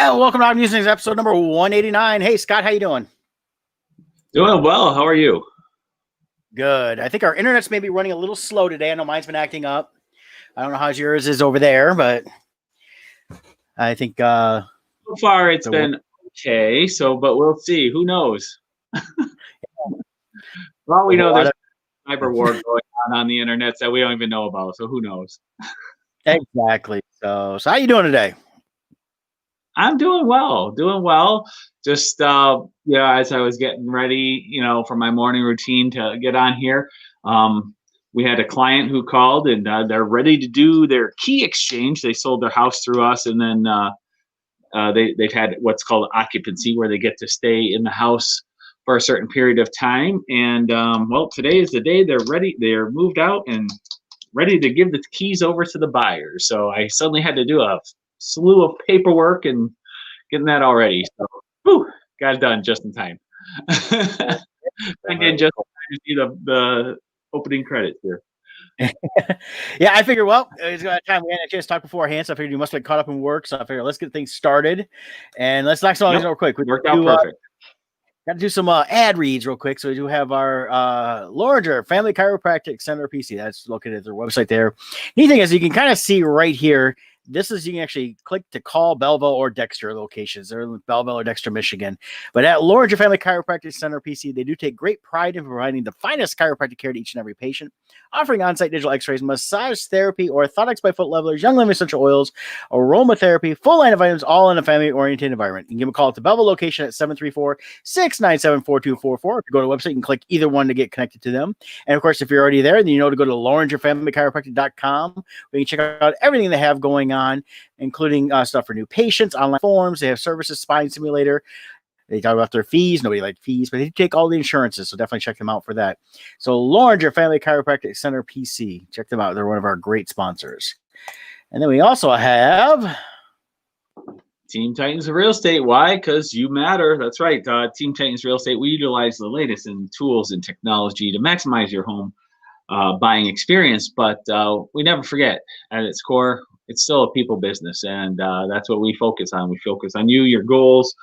And welcome to our Musings episode number 189. Hey, Scott, how you doing? Doing well. How are you? Good. I think our internet's maybe running a little slow today. I know mine's been acting up. I don't know how yours is over there, but I think So far, it's been okay. But we'll see. Who knows? Well, we know there's a cyber war going on the internet that we don't even know about. So who knows? Exactly. So how you doing today? I'm doing well. Doing well. Just as I was getting ready, for my morning routine to get on here, we had a client who called and they're ready to do their key exchange. They sold their house through us, and then they've had what's called occupancy, where they get to stay in the house for a certain period of time. And today is the day they're ready. They're moved out and ready to give the keys over to the buyers. So I suddenly had to do a slew of paperwork and getting that all ready. So got it done just in time. Again, just to see the opening credits here. Yeah, I figured, well, it's got time. We had a chance to talk beforehand, so I figured you must have caught up in work. So I figured let's get things started. And let's knock some of these real quick. Worked out perfect. Got to do some ad reads real quick. So we do have our larger Family Chiropractic Center PC. That's located at their website there. Neat thing is you can kind of see right here. This is, you can actually click to call Belleville or Dexter locations. They're in Belleville or Dexter, Michigan. But at Larger Family Chiropractic Center PC, they do take great pride in providing the finest chiropractic care to each and every patient, offering on-site digital x-rays, massage therapy, orthotics by foot levelers, young living essential oils, aromatherapy, full line of items, all in a family-oriented environment. You can give them a call at the Belleville location at 734-697-4244. If you go to the website, you can click either one to get connected to them. And of course, if you're already there, then you know to go to LaurierFamilyChiropractic.com, where you can check out everything they have going on, including stuff for new patients, online forms. They have services, spine simulator. They talk about their fees. Nobody likes fees, but they take all the insurances, so definitely check them out for that. So Larger Family Chiropractic Center PC. Check them out. They're one of our great sponsors. And then we also have Team Titans Real Estate. Why? Because you matter. That's right. Team Titans Real Estate, we utilize the latest in tools and technology to maximize your home buying experience, but we never forget, at its core, it's still a people business, and that's what we focus on. We focus on you, your goals,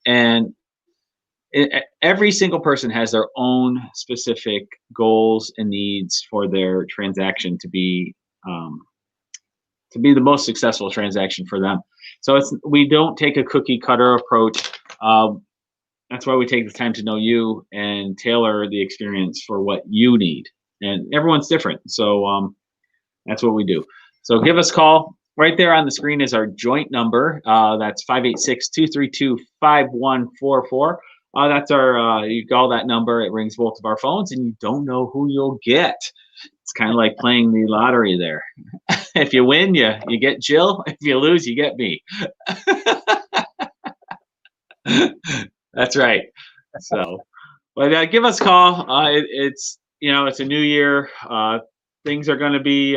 and every single person has their own specific goals and needs for their transaction to be the most successful transaction for them. So we don't take a cookie cutter approach. That's why we take the time to know you and tailor the experience for what you need. And everyone's different. So that's what we do. So give us a call. Right there on the screen is our joint number. That's 586-232-5144. That's our, you call that number, it rings both of our phones, and you don't know who you'll get. It's kind of like playing the lottery there. If you win, you get Jill. If you lose, you get me. That's right. So, but give us a call. It's a new year. Things are going to be,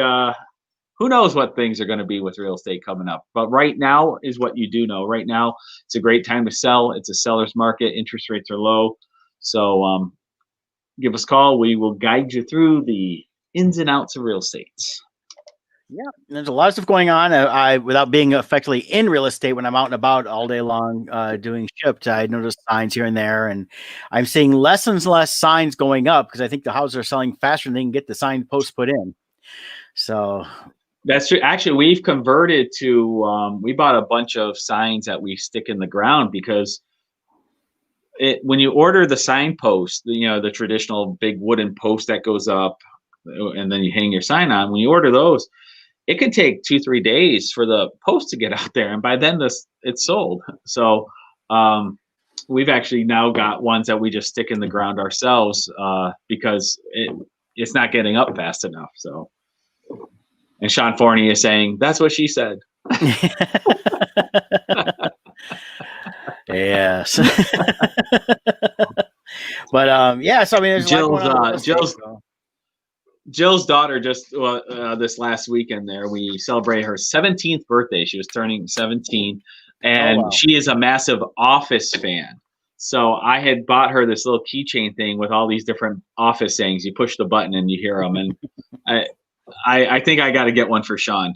who knows what things are going to be with real estate coming up. But right now is what you do know. Right now, it's a great time to sell. It's a seller's market. Interest rates are low. So give us a call. We will guide you through the ins and outs of real estate. Yeah, there's a lot of stuff going on. I without being effectively in real estate, when I'm out and about all day long doing shipped, I noticed signs here and there, and I'm seeing less and less signs going up because I think the houses are selling faster than they can get the sign posts put in. So that's true. Actually, we've converted to we bought a bunch of signs that we stick in the ground because when you order the sign post, the traditional big wooden post that goes up and then you hang your sign on, when you order those, it could take 2-3 days for the post to get out there, and by then it's sold. So we've actually now got ones that we just stick in the ground ourselves because it's not getting up fast enough. So, and Sean Forney is saying that's what she said. Yes. But yeah, so I mean, there's Jill's daughter just this last weekend there, we celebrated her 17th birthday. She was turning 17, and she is a massive Office fan. So I had bought her this little keychain thing with all these different Office sayings. You push the button and you hear them, and I think I got to get one for Sean.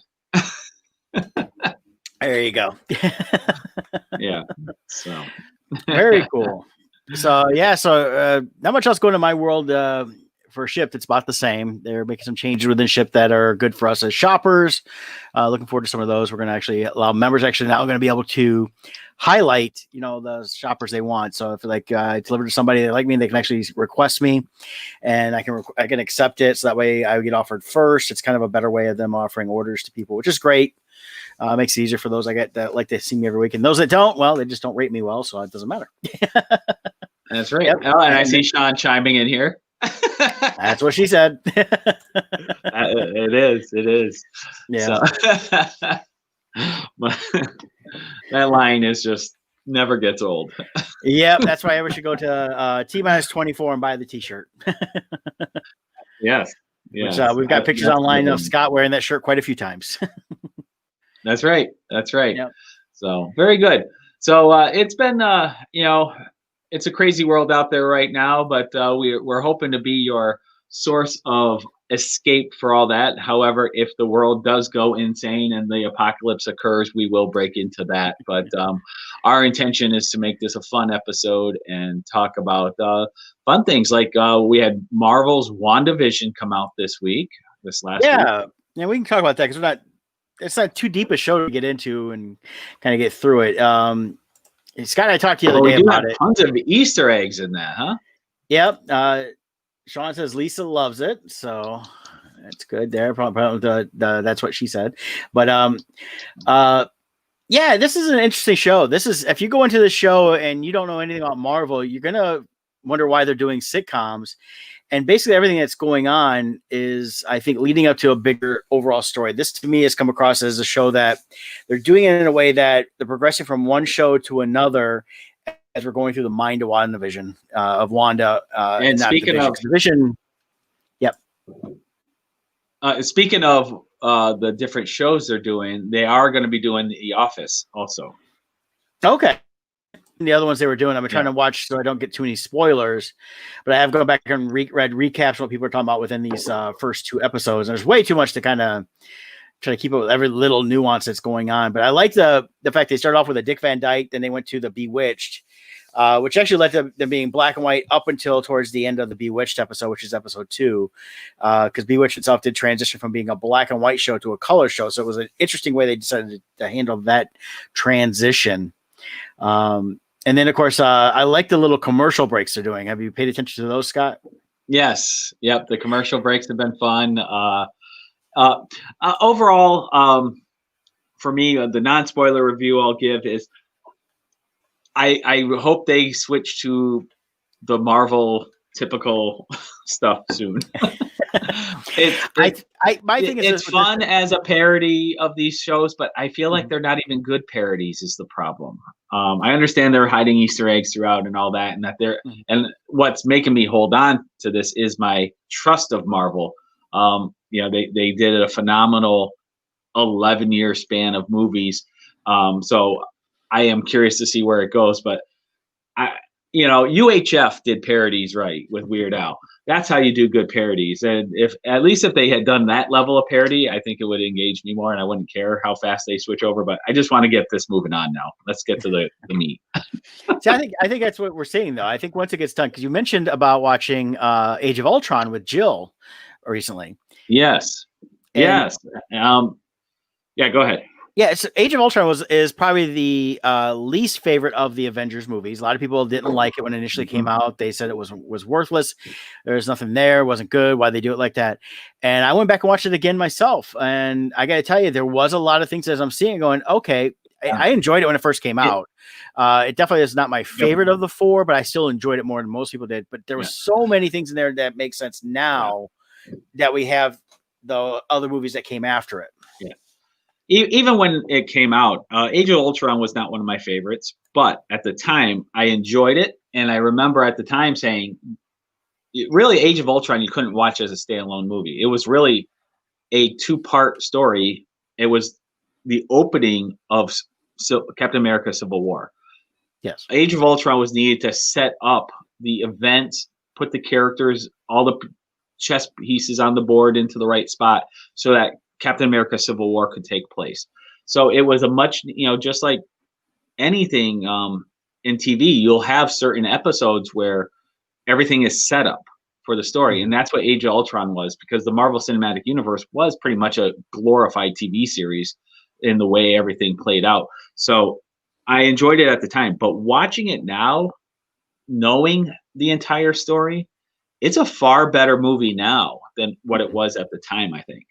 There you go. Yeah. So Very cool. So yeah, so not much else going in my world for Shipped. It's about the same. They're making some changes within Shipped that are good for us as shoppers. Looking forward to some of those. We're going to actually allow members actually now going to be able to highlight, the shoppers they want. So if like I deliver to somebody they like me, they can actually request me, and I can accept it. So that way I get offered first. It's kind of a better way of them offering orders to people, which is great. Makes it easier for those I get that like to see me every week, and those that don't, well, they just don't rate me well, so it doesn't matter. that's right. Yep. Oh, and I see Sean chiming in here. That's what she said. It is. Yeah. So, that line is just never gets old. Yep. That's why everyone should go to T-24 and buy the T-shirt. Yes. Which we've got pictures online of Scott wearing that shirt quite a few times. That's right. Yep. So very good. So it's been, it's a crazy world out there right now, but we're hoping to be your source of escape for all that. However, if the world does go insane and the apocalypse occurs, we will break into that. But our intention is to make this a fun episode and talk about fun things like we had Marvel's WandaVision come out this last week. Yeah, we can talk about that because it's not too deep a show to get into and kind of get through it. Scott and I talked the other day about it. Tons of Easter eggs in that, huh? Yep. Sean says Lisa loves it, so that's good there. Probably that's what she said. But yeah, this is an interesting show. If you go into the show and you don't know anything about Marvel, you're gonna wonder why they're doing sitcoms. And basically everything that's going on is, I think, leading up to a bigger overall story. This, to me, has come across as a show that they're doing it in a way that they're progressing from one show to another as we're going through the mind of WandaVision, of Wanda. And speaking of Vision, yep. Speaking of the different shows they're doing, they are going to be doing The Office also. Okay. The other ones they were doing, I'm trying to watch so I don't get too many spoilers, but I have gone back and read recaps of what people are talking about within these first two episodes. And there's way too much to kind of try to keep up with every little nuance that's going on. But I like the fact they started off with a Dick Van Dyke, then they went to the Bewitched, which actually led to them being black and white up until towards the end of the Bewitched episode, which is episode 2, because Bewitched itself did transition from being a black and white show to a color show. So it was an interesting way they decided to handle that transition. And then, of course, I like the little commercial breaks they're doing. Have you paid attention to those, Scott? Yes. Yep. The commercial breaks have been fun. Overall, for me, the non-spoiler review I'll give is I hope they switch to the Marvel typical stuff soon. It's fun as a parody of these shows, but I feel like they're not even good parodies is the problem. I understand they're hiding Easter eggs throughout and all that, and that and what's making me hold on to this is my trust of Marvel. They did a phenomenal 11-year span of movies. So I am curious to see where it goes, but UHF did parodies right with Weird Al. That's how you do good parodies. And if they had done that level of parody, I think it would engage me more and I wouldn't care how fast they switch over, but I just want to get this moving on now. Let's get to the meat. See, I think that's what we're seeing though. I think once it gets done, because you mentioned about watching Age of Ultron with Jill recently. Yes. Yes. Yeah, go ahead. Yeah, so Age of Ultron is probably the least favorite of the Avengers movies. A lot of people didn't like it when it initially came out. They said it was worthless. There's nothing there. Wasn't good. Why they do it like that? And I went back and watched it again myself. And I got to tell you, there was a lot of things as I'm seeing going, okay, I enjoyed it when it first came out. It definitely is not my favorite of the 4, but I still enjoyed it more than most people did. But there were so many things in there that make sense now that we have the other movies that came after it. Yeah. Even when it came out, Age of Ultron was not one of my favorites, but at the time I enjoyed it. And I remember at the time saying, really, Age of Ultron, you couldn't watch as a standalone movie. It was really a 2-part story. It was the opening of Captain America Civil War. Yes. Age of Ultron was needed to set up the events, put the characters, all the chess pieces on the board into the right spot so that Captain America Civil War could take place. So it was a much, just like anything in TV, you'll have certain episodes where everything is set up for the story, and that's what Age of Ultron was, because the Marvel Cinematic Universe was pretty much a glorified TV series in the way everything played out. So I enjoyed it at the time, but watching it now, knowing the entire story, it's a far better movie now than what it was at the time, I think.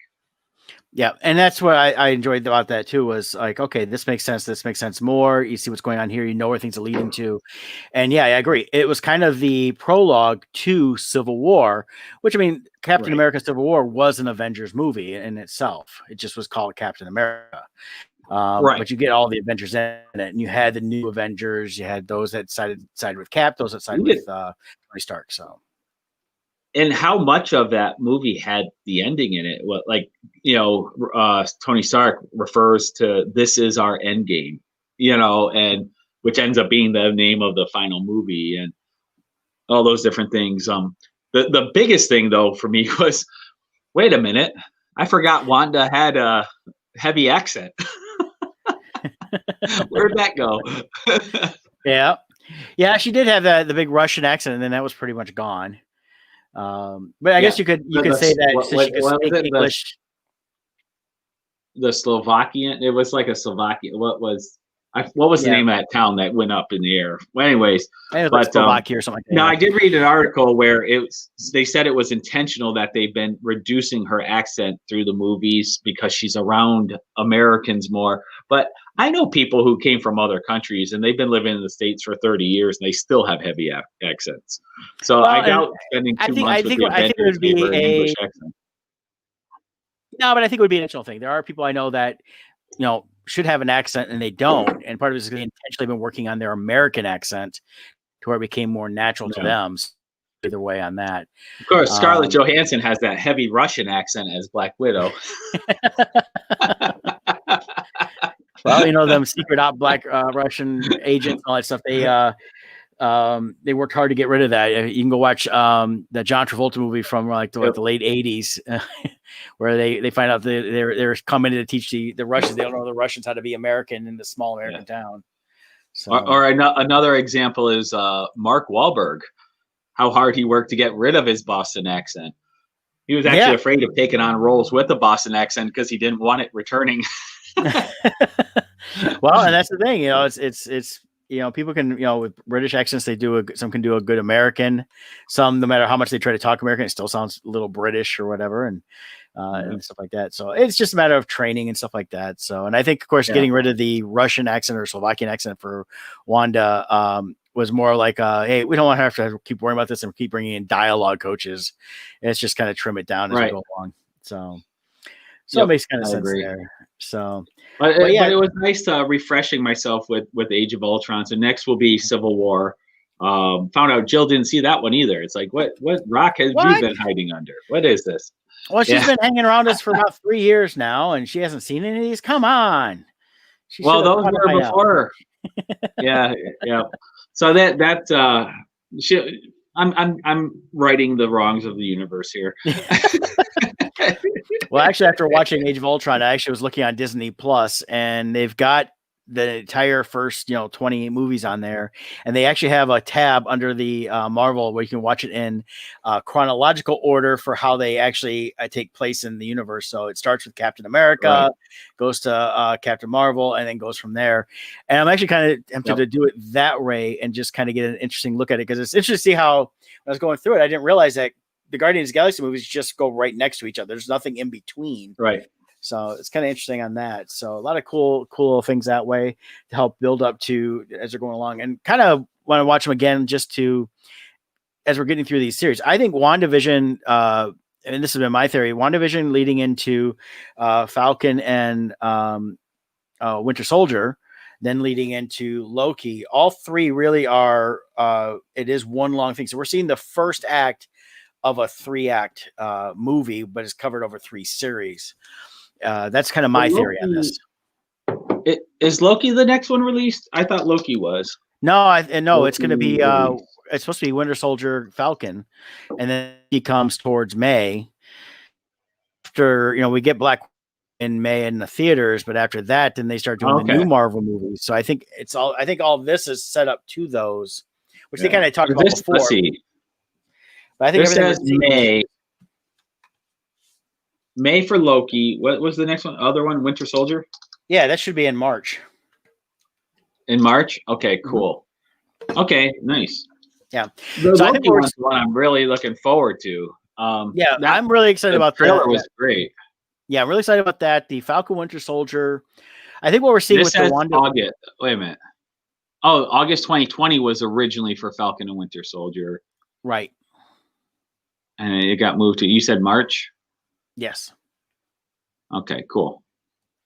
Yeah, and that's what I enjoyed about that too. Was like, okay, this makes sense. This makes sense more. You see what's going on here. You know where things are leading to, and yeah, I agree. It was kind of the prologue to Civil War, which I mean, Captain Right. America: Civil War was an Avengers movie in itself. It just was called Captain America. Right. But you get all the Avengers in it, and you had the new Avengers. You had those that sided with Cap, those that sided You with Tony Stark. So And how much of that movie had the ending in it? What, like, Tony Stark refers to "this is our end game," and which ends up being the name of the final movie, and all those different things. The biggest thing though for me was, wait a minute, I forgot Wanda had a heavy accent. Where'd that go? yeah, she did have the big Russian accent, and then that was pretty much gone. But I guess you could say that since she could speak English. The Slovakian, it was like a Slovakian. What was the name of that town that went up in the air? Well, anyways, it was like Slovakia or something like that. Now I did read an article where they said it was intentional, that they've been reducing her accent through the movies because she's around Americans more. But I know people who came from other countries and they've been living in the States for 30 years and they still have heavy accents. So I doubt spending 2 months with the Avengers gave her an English accent. No, but I think it would be an intentional thing. There are people I know that, should have an accent and they don't. And part of it is they intentionally been working on their American accent to where it became more natural to them. So either way on that. Of course, Scarlett Johansson has that heavy Russian accent as Black Widow. Well, them secret op black Russian agents and all that stuff. They worked hard to get rid of that. You can go watch the John Travolta movie from the late 80s, where they find out they're coming to teach the Russians. They don't know the Russians how to be American in the small American town. So, or another example is Mark Wahlberg, how hard he worked to get rid of his Boston accent. He was actually afraid of taking on roles with a Boston accent because he didn't want it returning. Well, and that's the thing, it's people can, with British accents, some can do a good American. Some, no matter how much they try to talk American, it still sounds a little British or whatever, and stuff like that. So it's just a matter of training and stuff like that. So, and I think, of course, getting rid of the Russian accent or Slovakian accent for Wanda was more like, hey, we don't have to keep worrying about this and keep bringing in dialogue coaches. And it's just kind of trim it down as we go along. So it makes kind of sense there. So, but it was nice refreshing myself with Age of Ultron. So next will be Civil War. Found out Jill didn't see that one either. It's like, what rock have you been hiding under? What is this? Well, she's been hanging around us for about 3 years now, and she hasn't seen any of these. Come on. Well, those were before her. Yeah. So I'm righting the wrongs of the universe here. Well, actually, after watching Age of Ultron, I actually was looking on Disney Plus, and they've got the entire first 28 movies on there, and they actually have a tab under the Marvel where you can watch it in chronological order for how they actually take place in the universe. So it starts with Captain America, goes to Captain Marvel, and then goes from there. And I'm actually kind of tempted to do it that way and just kind of get an interesting look at it, because it's interesting to see how, when I was going through it, I didn't realize that the Guardians of the Galaxy movies just go right next to each other. There's nothing in between. Right. So it's kind of interesting on that. So a lot of cool things that way to help build up to as they're going along, and kind of want to watch them again just to, as we're getting through these series. I think WandaVision, and this has been my theory, WandaVision leading into Falcon and Winter Soldier, then leading into Loki. All three really are, it is one long thing. So we're seeing the first act of a 3-act movie, but it's covered over 3 series. That's kind of my theory on this. Is Loki the next one released? I thought Loki was. No, it's going to be. It's supposed to be Winter Soldier, Falcon, and then he comes towards May. After we get Black in May in the theaters, but after that, then they start doing the new Marvel movies. So I think all of this is set up to those, which they kind of talked about before. Let's see. But I think this says May for Loki. What was the next one? Other one, Winter Soldier? Yeah, that should be in March. In March? Okay, cool. Okay, nice. Yeah. The Loki one's the one I'm really looking forward to. I'm really excited about that. The trailer was great. Yeah, I'm really excited about that. The Falcon Winter Soldier. I think what we're seeing with the Wanda. August. Wait a minute. Oh, August 2020 was originally for Falcon and Winter Soldier. Right. And it got moved to, you said March? Yes. Okay, cool.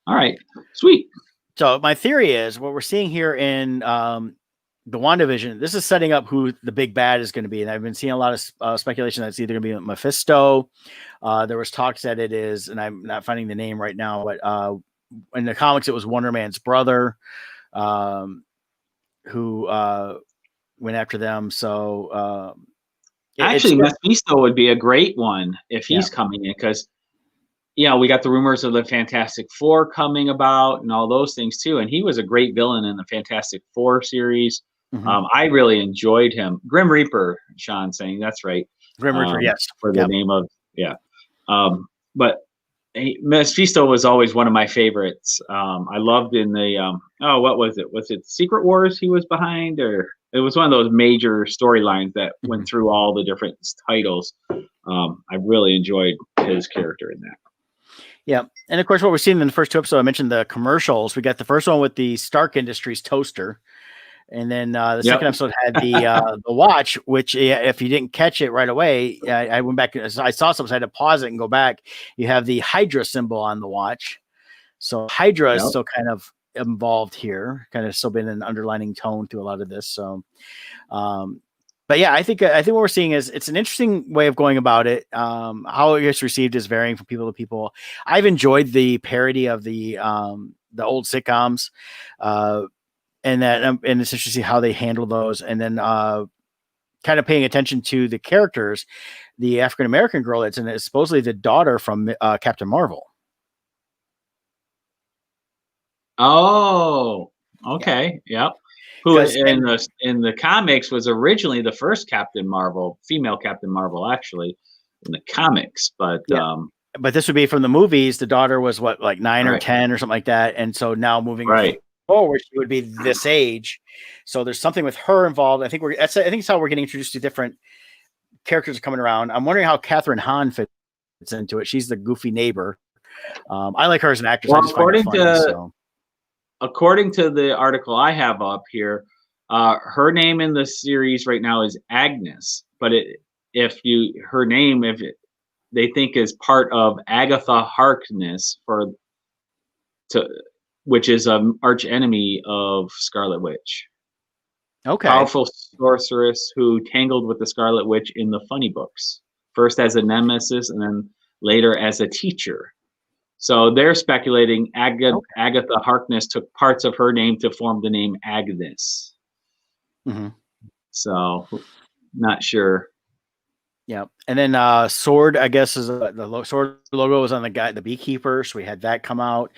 All right, sweet. So my theory is what we're seeing here in the WandaVision, this is setting up who the big bad is going to be. And I've been seeing a lot of speculation that it's either going to be Mephisto. There was talks that it is, and I'm not finding the name right now, but in the comics, it was Wonder Man's brother who went after them. So actually, Mephisto would be a great one if he's coming in, because we got the rumors of the Fantastic Four coming about and all those things too. And he was a great villain in the Fantastic Four series. I really enjoyed him. Grim Reaper, Sean saying that's right. Grim Reaper, yes. For the name of, but Mephisto was always one of my favorites. I loved in the, what was it? Was it Secret Wars he was behind? Or it was one of those major storylines that went through all the different titles. I really enjoyed his character in that. Yeah. And of course, what we're seeing in the first two episodes, I mentioned the commercials. We got the first one with the Stark Industries toaster. And then the second episode had the watch, which if you didn't catch it right away, I went back. I saw something, so I had to pause it and go back. You have the Hydra symbol on the watch. So Hydra is still kind of involved here, kind of still been an underlining tone to a lot of this. So, but yeah, I think what we're seeing is it's an interesting way of going about it. How it gets received is varying from people to people. I've enjoyed the parody of the old sitcoms, and it's interesting to see how they handle those. And then kind of paying attention to the characters, the African American girl that's in it is supposedly the daughter from Captain Marvel. Oh, okay, yep. Who in the comics was originally the first Captain Marvel, female Captain Marvel, actually, in the comics. But this would be from the movies. The daughter was what, like 9 or 10 or something like that, and so now moving forward, she would be this age. So there's something with her involved. I think it's how we're getting introduced to different characters coming around. I'm wondering how Catherine Hahn fits into it. She's the goofy neighbor. I like her as an actress. Well, according to the article I have up here, her name in the series right now is Agnes, but they think is part of Agatha Harkness, which is an arch enemy of Scarlet Witch. Okay. Powerful sorceress who tangled with the Scarlet Witch in the funny books, first as a nemesis and then later as a teacher. So they're speculating Agatha Harkness took parts of her name to form the name Agnes. So, not sure. Yeah, and then Sword, I guess, is the Sword logo was on the beekeeper, so we had that come out.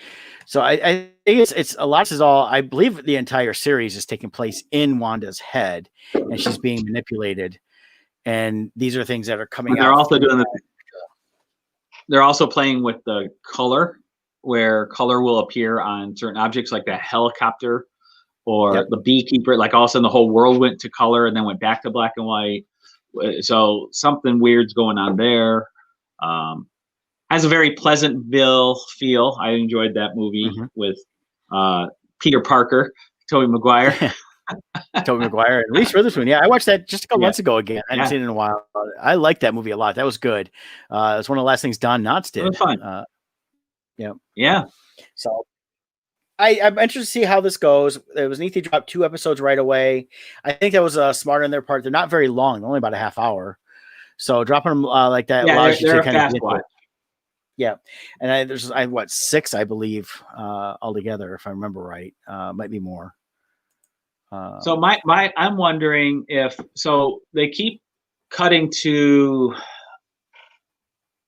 So I think it's a lot. This is all. I believe the entire series is taking place in Wanda's head, and she's being manipulated. And these are things that are coming out. They're also doing They're also playing with the color, where color will appear on certain objects, like the helicopter or the beekeeper. Like all of a sudden, the whole world went to color and then went back to black and white. So something weird's going on there. Has a very Pleasantville feel. I enjoyed that movie with Peter Parker, Tobey Maguire. Tobey Maguire and Reese Witherspoon. Yeah, I watched that just a couple months ago again. I hadn't seen it in a while. I liked that movie a lot. That was good. It's one of the last things Don Knotts did. It was fun. Yeah. So I'm interested to see how this goes. It was neat to drop 2 episodes right away. I think that was smart on their part. They're not very long. They're only about a half hour. So dropping them like that allows you to kind of get it. Yeah. And there's 6, I believe, altogether, if I remember right. Might be more. So I'm wondering if they keep cutting to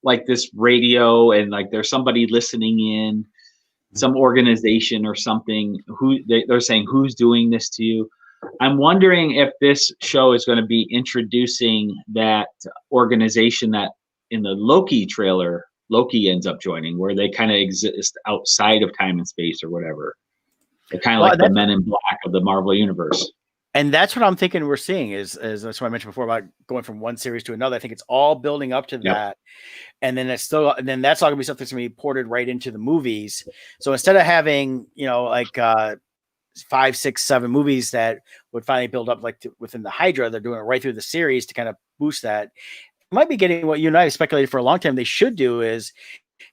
like this radio and like there's somebody listening in, some organization or something who they're saying who's doing this to you. I'm wondering if this show is going to be introducing that organization that in the Loki trailer Loki ends up joining, where they kind of exist outside of time and space or whatever. They're kind of like the Men in Black of the Marvel universe. And that's what I'm thinking we're seeing is that's what I mentioned before about going from one series to another. I think it's all building up to that. And then that's all gonna be something that's gonna be ported right into the movies. So instead of having, like 5, 6, 7 movies that would finally build up within the Hydra, they're doing it right through the series to kind of boost that. Might be getting what you and I have speculated for a long time they should do is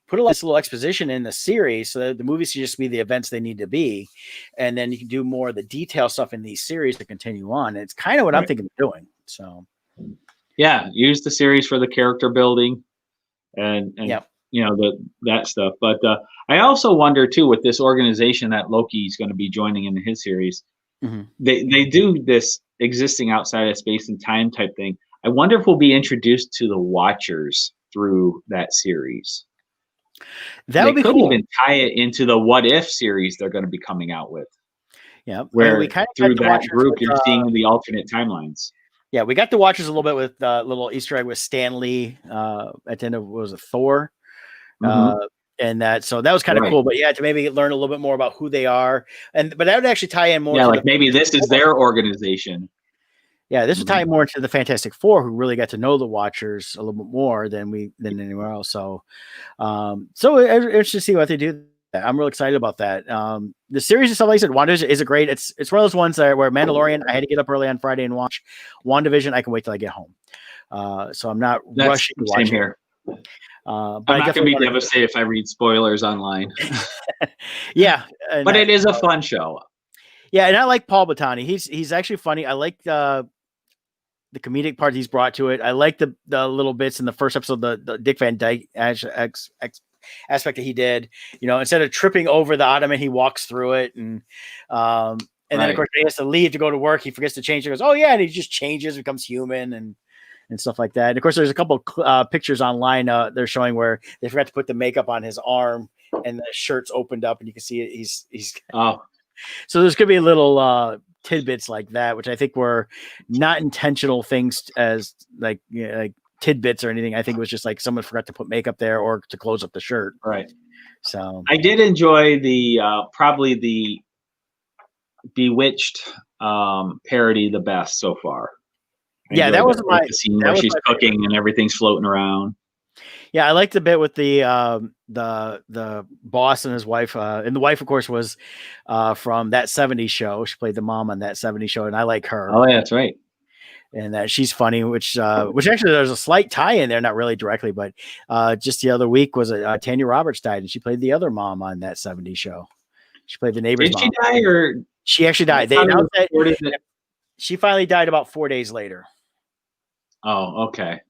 put a little exposition in the series so that the movies can just be the events they need to be. And then you can do more of the detail stuff in these series to continue on. And it's kind of what I'm thinking of doing. So yeah, use the series for the character building and that stuff. But I also wonder too, with this organization that Loki is going to be joining in his series, they do this existing outside of space and time type thing. I wonder if we'll be introduced to the Watchers through that series. That would be cool. Even tie it into the What If series they're going to be coming out with. Yeah, where we kind of through that group you're seeing the alternate timelines. Yeah, we got the Watchers a little bit with little Easter egg with Stan Lee at the end of Thor. And that was kind of cool. But yeah, to maybe learn a little bit more about who they are. But that would actually tie in more. Yeah, like maybe this is their organization. Yeah, this would tie more into the Fantastic Four, who really got to know the Watchers a little bit more than anywhere else. So interesting to see what they do. I'm real excited about that. The series itself, like I said, WandaVision is a great. It's one of those ones where Mandalorian, I had to get up early on Friday and watch. WandaVision, I can wait till I get home. So I'm not rushing to watch here. But I'm not going to be devastated if I read spoilers online. Yeah, but it is a fun show. Yeah, and I like Paul Bettany. He's actually funny. I like the comedic part he's brought to it. I like the little bits in the first episode, the Dick Van Dyke aspect that he did. Instead of tripping over the ottoman, he walks through it, and then of course he has to leave to go to work. He forgets to change. He goes, "Oh yeah," and he just changes, becomes human, and stuff like that. And of course, there's a couple pictures online they're showing where they forgot to put the makeup on his arm, and the shirt's opened up, and you can see it. He's So there's going to be little tidbits like that, which I think were not intentional things as like tidbits or anything. I think it was just like someone forgot to put makeup there or to close up the shirt. Right. So I did enjoy the probably the Bewitched parody the best so far. Yeah, that was my scene where she's cooking and everything's floating around. Yeah, I liked the bit with the boss and his wife, and the wife, of course, was from That 70s Show. She played the mom on That 70s Show, and I like her. Oh, yeah, that's right. And that she's funny, which actually there's a slight tie in there, not really directly, but just the other week was Tanya Roberts died, and she played the other mom on That 70s Show. She played the neighbor's mom. Did she die, or she actually died? They announced that she finally died about 4 days later. Oh, okay.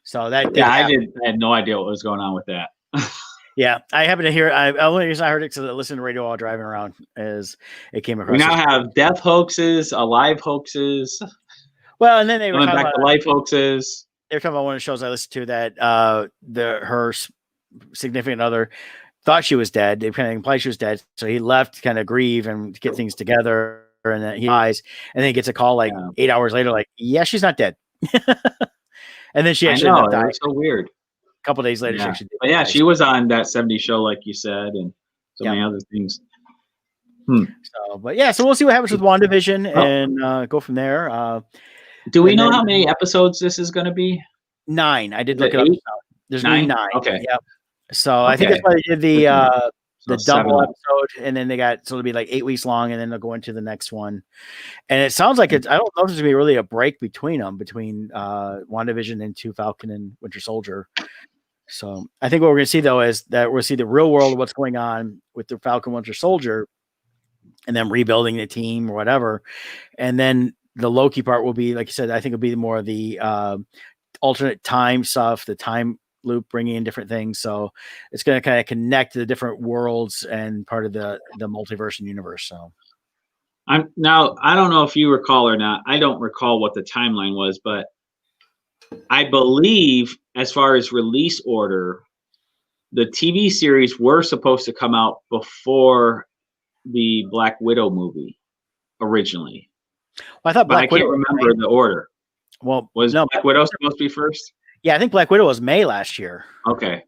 So that I had no idea what was going on with that. Yeah, I happened to hear. The only reason I heard it because I listened to radio while driving around as it came across. We now have death hoaxes, alive hoaxes. Well, and then they were talking back to life hoaxes. They were talking about one of the shows I listened to that her significant other thought she was dead. They kind of implied she was dead, so he left to kind of grieve and get things together, and then he dies, and then he gets a call 8 hours later, yeah, she's not dead. And then she actually died. It's so weird. A couple days later, she actually did. But yeah, she was on That 70s Show, like you said, and so many other things. So we'll see what happens with WandaVision and go from there. Do we know how many episodes this is going to be? 9. I did look it up. There's 9. Okay. Yep. So I think that's why they did the double episode, and then it'll be 8 weeks long, and then they'll go into the next one. And it sounds like I don't know if there's gonna be really a break between WandaVision and Falcon and Winter Soldier. So I think what we're gonna see though is that we'll see the real world of what's going on with the Falcon Winter Soldier, and then rebuilding the team or whatever. And then the Loki part will be, like you said, I think it'll be more of the alternate time stuff, the time loop, bringing in different things. So it's going to kind of connect to the different worlds and part of the multiverse and universe. So I don't know if you recall or not. I don't recall what the timeline was, but I believe, as far as release order, the TV series were supposed to come out before the Black Widow movie originally, Well, I thought but I Black Widow can't was remember May. the order. Well, Was no, Black Widow supposed to be first? yeah, I think Black Widow was May last year. Okay.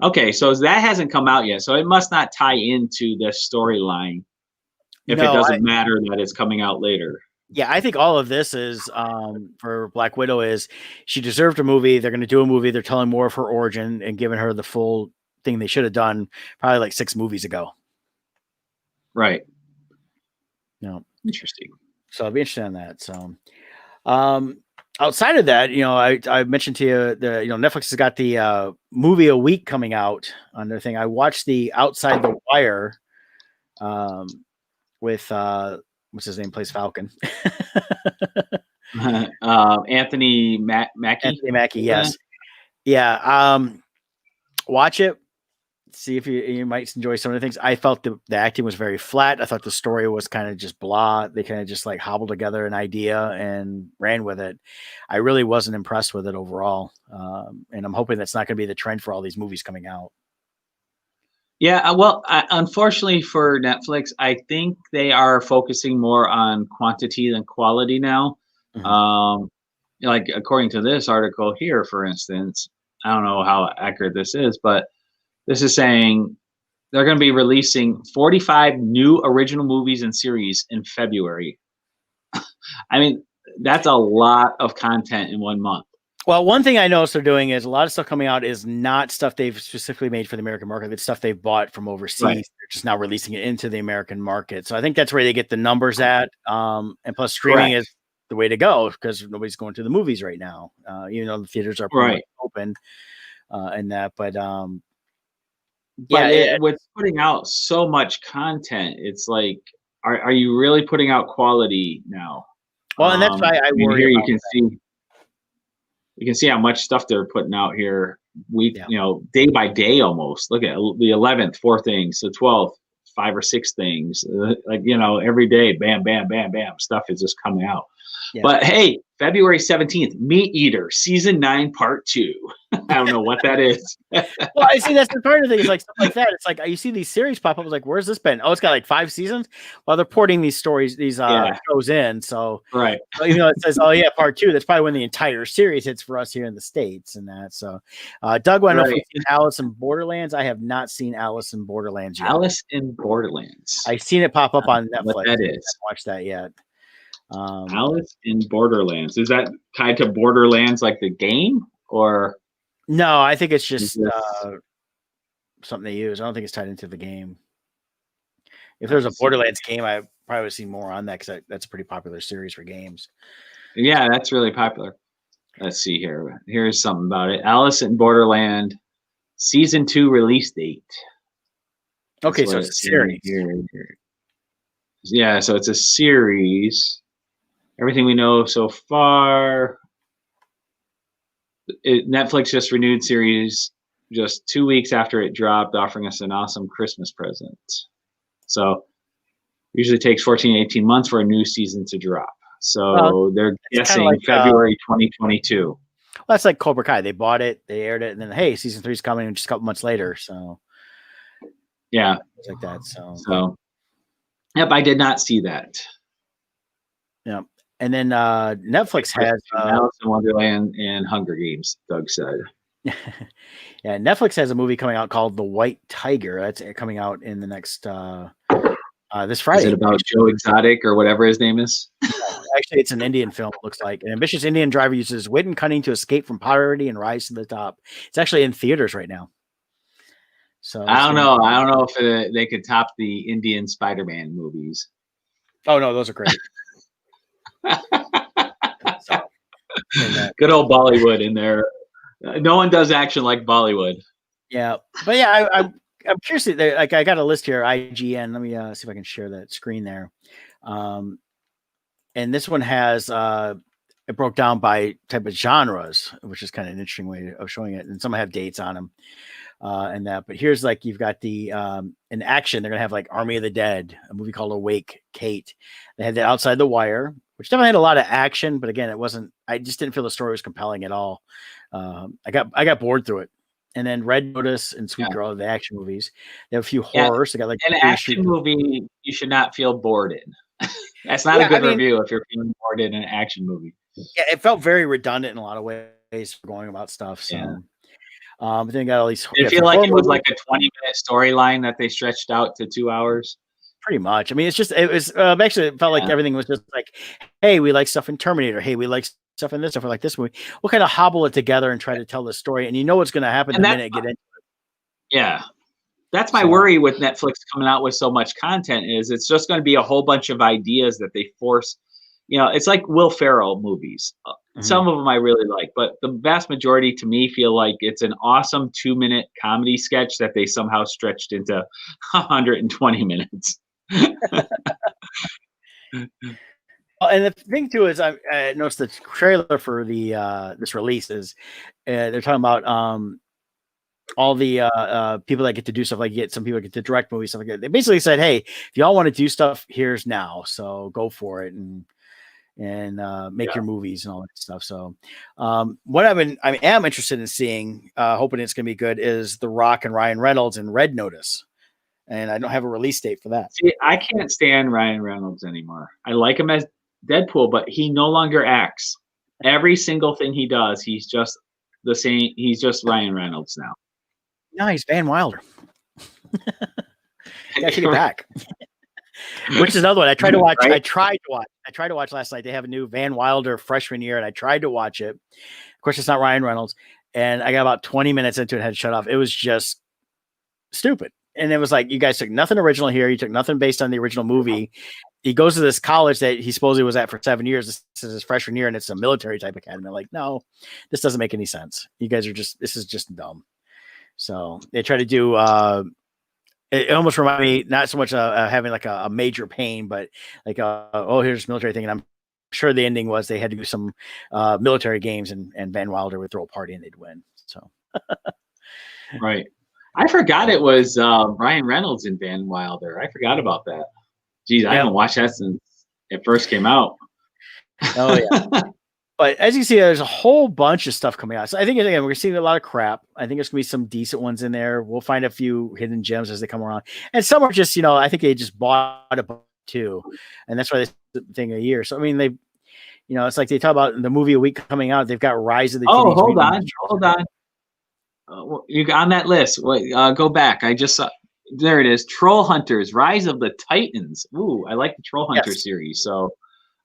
Okay, so that hasn't come out yet. So it must not tie into the storyline if it No, doesn't matter that it's coming out later. yeah, I think all of this is for Black Widow is she deserved a movie. They're going to do a movie. They're telling more of her origin and giving her the full thing they should have done probably like 6 movies ago. Right. No, Interesting. so I'll be interested in that. So, outside of that, I mentioned to you the Netflix has got the movie a week coming out on their thing. I watched the Outside the Wire with what's his name plays Falcon. Anthony Mackie. Anthony Mackie, yes. Yeah. Watch it. See if you might enjoy some of the things. I felt the acting was very flat. I thought the story was kind of just blah. They kind of just like hobbled together an idea and ran with it. I really wasn't impressed with it overall. And I'm hoping that's not going to be the trend for all these movies coming out. Yeah, well, unfortunately for Netflix, I think they are focusing more on quantity than quality now. Mhm. Like according to this article here, for instance, I don't know how accurate this is, but this is saying they're going to be releasing 45 new original movies and series in February. I mean, that's a lot of content in 1 month. Well, one thing I noticed they're doing is a lot of stuff coming out is not stuff they've specifically made for the American market. It's stuff they've bought from overseas. Right. They're just now releasing it into the American market. So I think that's where they get the numbers at. And plus, streaming Correct. is the way to go because nobody's going to the movies right now. Even though the theaters are pretty much open and that. But But yeah, with putting out so much content, it's like, are you really putting out quality now? well, and that's why I I mean, worry here about you can see how much stuff they're putting out here week, yeah. Day by day almost. Look at the 11th, 4 things, the 12th, 5 or 6 things. Like, every day, bam, bam, bam, bam, stuff is just coming out. Yeah. But hey, February 17th, Meat Eater, season 9, part 2. I don't know what that is. Well, I see that's the part of the thing. It's like stuff like that. It's like you see these series pop up. It's like, where's this been? Oh, it's got like 5 seasons. Well, they're porting these stories, these shows in. So Right. even though it says, oh yeah, part 2, that's probably when the entire series hits for us here in the States and that. So, Doug, I don't know if you've seen Alice in Borderlands. I have not seen Alice in Borderlands yet. Alice in Borderlands. I've seen it pop up on Netflix. What that is? I haven't watched that yet. Alice in Borderlands. Is that tied to Borderlands like the game or? No, I think it's just something they use. I don't think it's tied into the game. If there's a Borderlands game, I probably would see more on that because that's a pretty popular series for games. Yeah, that's really popular. Let's see here. Here's something about it. Alice in Borderland season 2 release date. Okay, so it's a series. Here. Yeah, so it's a series. Everything we know so far. Netflix just renewed series just 2 weeks after it dropped, offering us an awesome Christmas present. So usually takes 14 to 18 months for a new season to drop. So they're guessing like, February 2022. Well, that's like Cobra Kai. They bought it, they aired it, and then hey, season 3 is coming just a couple months later. So yeah, it's like that. So yep, I did not see that. Yeah, and then Netflix has Alice in Wonderland and Hunger Games. Doug said. Yeah, Netflix has a movie coming out called The White Tiger. That's coming out in the next this Friday. Is it about Joe Exotic or whatever his name is? Actually, it's an Indian film, it looks like. An ambitious Indian driver uses wit and cunning to escape from poverty and rise to the top. It's actually in theaters right now. So I don't know. I don't know if they could top the Indian Spider-Man movies. Oh no, those are great. Good old Bollywood in there. No one does action like Bollywood. Yeah, but yeah, I'm curious. Like I got a list here, IGN. Let me see if I can share that screen there. And this one has it broke down by type of genres, which is kind of an interesting way of showing it. And some have dates on them and that. But here's like you've got the in action. They're gonna have like Army of the Dead, a movie called Awake, Kate. They had the Outside the Wire, which definitely had a lot of action, but again, it wasn't. I just didn't feel the story was compelling at all. I got bored through it. And then Red Notice and Sweet Yeah. Girl, the action movies. They have a few Yeah. horrors. They got like An action movie you should not feel bored in. That's not a Yeah, good I mean, review if you're feeling bored in an action movie. yeah, it felt very redundant in a lot of ways for going about stuff. So, Yeah. but then got all these. Did Yeah, it feel for like horror it was movies, like a 20-minute storyline that they stretched out to 2 hours? pretty much. I mean, it's just it was actually it felt like Yeah. everything was just like, hey, we like stuff in Terminator. Hey, we like stuff in this stuff. We like this movie. We'll kind of hobble it together and try to tell the story, and you know what's going to happen And the that's minute you get into it. yeah. That's my So, worry with Netflix coming out with so much content is it's just going to be a whole bunch of ideas that they force. It's like Will Ferrell movies. mhm. Some of them I really like, but the vast majority to me feel like it's an awesome 2-minute comedy sketch that they somehow stretched into 120 minutes. And the thing too is, I noticed the trailer for the this release is they're talking about all the people that get to do stuff, like get some people get to direct movies, stuff like that. They basically said, hey, if y'all want to do stuff, here's now, so go for it and make Yeah. your movies and all that stuff. So what I am interested in seeing, hoping it's gonna be good, is The Rock and Ryan Reynolds in Red Notice, and I don't have a release date for that. See, I can't stand Ryan Reynolds anymore. I like him as Deadpool, but he no longer acts. Every single thing he does, he's just the same. He's just Ryan Reynolds now. No, he's Van Wilder. I should get back. Which is another one I tried to watch. Right? I tried to watch last night. They have a new Van Wilder freshman year, and I tried to watch it. Of course, it's not Ryan Reynolds, and I got about 20 minutes into it, had to shut off. It was just stupid, and it was like, you guys took nothing original here. You took nothing based on the original movie. He goes to this college that he supposedly was at for 7 years. This is his freshman year, and it's a military type academy. I'm like, no, this doesn't make any sense. You guys are this is just dumb. So they try to do. It almost reminded me not so much having like a major pain, but like oh, here's military thing, and I'm sure the ending was they had to do some military games, and Van Wilder would throw a party and they'd win. So Right. I forgot it was Ryan Reynolds and Van Wilder. I forgot about that. Geez, I yeah, haven't watched that since it first came out. oh yeah. But as you see, there's a whole bunch of stuff coming out. So I think again, we're seeing a lot of crap. I think there's gonna be some decent ones in there. We'll find a few hidden gems as they come around, and some are just I think they just bought a bunch too, and that's why this thing a year. So I mean, it's like they talk about the movie a week coming out. They've got Rise of the Oh, Teenage hold Mutant on, hold on. You on that list? Wait, go back. I just saw. There it is. Troll Hunters: Rise of the Titans. Ooh, I like the Troll Hunter Yes. series, so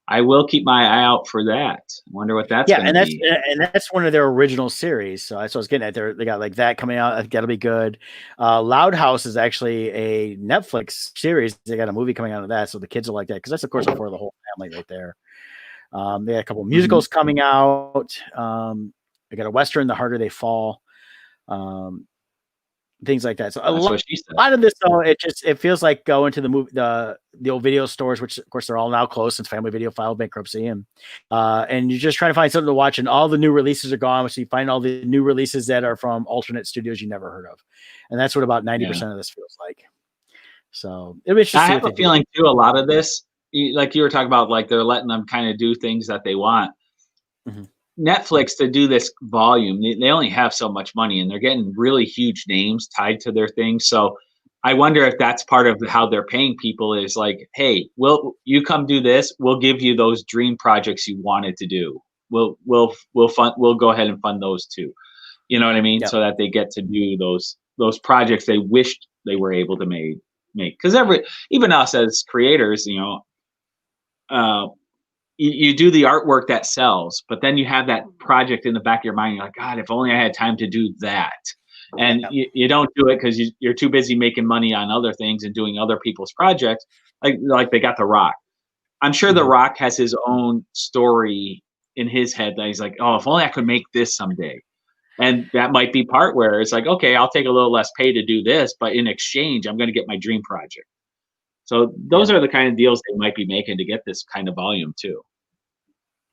I will keep my eye out for that. I wonder what that's Yeah, going to be. and that's one of their original series. So that's what I was getting at. They got like that coming out. I think that'll be good. Loud House is actually a Netflix series. They got a movie coming out of that, so the kids will like that, because that's of course for the whole family right there. They got a couple of musicals coming out. They got a Western, The Harder They Fall. Things like that. So a lot of this, though, it feels like going to the movie, the old video stores, which of course they're all now closed since Family Video filed bankruptcy, and you're just trying to find something to watch, and all the new releases are gone. So you find all the new releases that are from alternate studios you never heard of, and that's what about 90% of this feels like. So it'll be interesting. I have a feeling too. A lot of this, like you were talking about, like they're letting them kind of do things that they want. Mm-hmm. Netflix, to do this volume, they only have so much money, and they're getting really huge names tied to their things. So I wonder if that's part of how they're paying people, is like, hey, you come do this, we'll give you those dream projects you wanted to do. We'll go ahead and fund those too. You know what I mean? Yep. So that they get to do those projects they wished they were able to make. Because even us as creators, you do the artwork that sells, but then you have that project in the back of your mind. You're like, God, if only I had time to do that. And you don't do it because you're too busy making money on other things and doing other people's projects. Like they got The Rock. I'm sure The Rock has his own story in his head that he's like, oh, if only I could make this someday. And that might be part where it's like, okay, I'll take a little less pay to do this, but in exchange, I'm going to get my dream project. So those are the kind of deals they might be making to get this kind of volume too.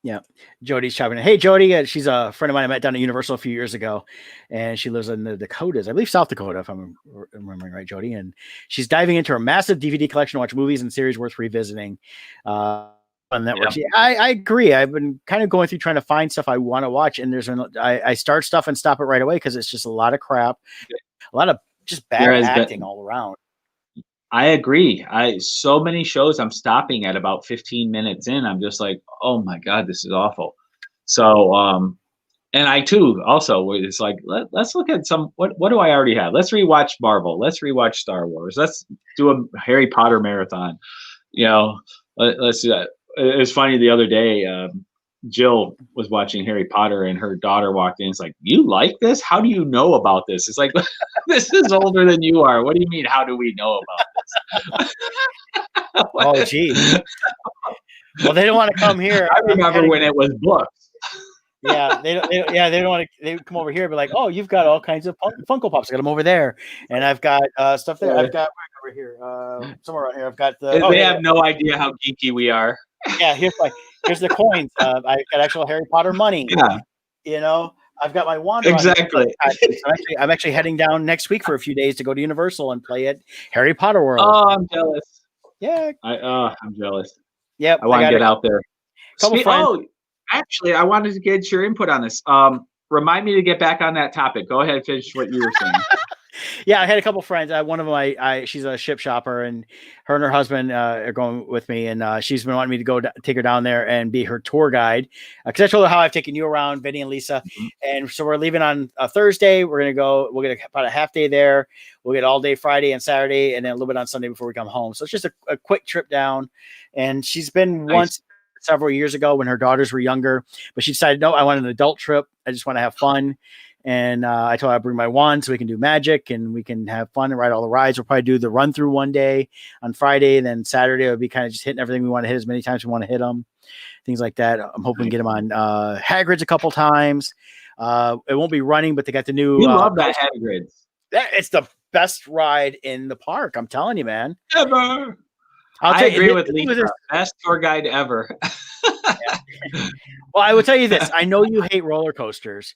Yeah. Jody's chopping in. Hey, Jody, she's a friend of mine I met down at Universal a few years ago, and she lives in the Dakotas, I believe South Dakota, if I'm remembering right, Jody. And she's diving into her massive DVD collection to watch movies and series worth revisiting. on networks. Yeah, I agree. I've been kind of going through trying to find stuff I want to watch, and I start stuff and stop it right away because it's just a lot of crap, a lot of just bad acting all around. I agree. So many shows I'm stopping at about 15 minutes in. I'm just like, oh my God, this is awful. So and I too also it's like let's look at what do I already have? Let's rewatch Marvel. Let's rewatch Star Wars. Let's do a Harry Potter marathon. You know, let's do that. It was funny the other day. Jill was watching Harry Potter and her daughter walked in. It's like, you like this? How do you know about this? It's like, this is older than you are. What do you mean? How do we know about this? Oh, geez. Well, they don't want to come here. I remember when it was books. Yeah, they don't want to. They come over here and be like, "Oh, you've got all kinds of Funko Pops. I got them over there, and I've got stuff there. I've got over here, somewhere around here. I've got the." They have no idea how geeky we are. Yeah, here's the coins. I've got actual Harry Potter money. Yeah, you know, I've got my wand. Exactly. I'm actually heading down next week for a few days to go to Universal and play at Harry Potter World. Oh, I'm jealous. Yeah, I'm jealous. Yep, I want to get out there. Couple friends. Oh, actually, I wanted to get your input on this. Remind me to get back on that topic. Go ahead, finish what you were saying. Yeah, I had a couple friends. One of them, she's a ship shopper, and her and her husband are going with me, and she's been wanting me to go take her down there and be her tour guide. Because I told her how I've taken you around, Vinny and Lisa, and so we're leaving on a Thursday. We're gonna go. We'll get about a half day there. We'll get all day Friday and Saturday, and then a little bit on Sunday before we come home. So it's just a quick trip down. And she's been once several years ago when her daughters were younger, but she decided, no, I want an adult trip. I just want to have fun. And I told her I'd bring my wand so we can do magic and we can have fun and ride all the rides. We'll probably do the run through one day on Friday. And then Saturday it'll be kind of just hitting everything we want to hit as many times as we want to hit them. Things like that. I'm hoping to get them on Hagrid's a couple times. It won't be running, but they got the new. You love that Hagrid's. It's the best ride in the park. I'm telling you, man. Ever. I agree with Lisa. Best tour guide ever. Yeah. Well, I will tell you this. I know you hate roller coasters.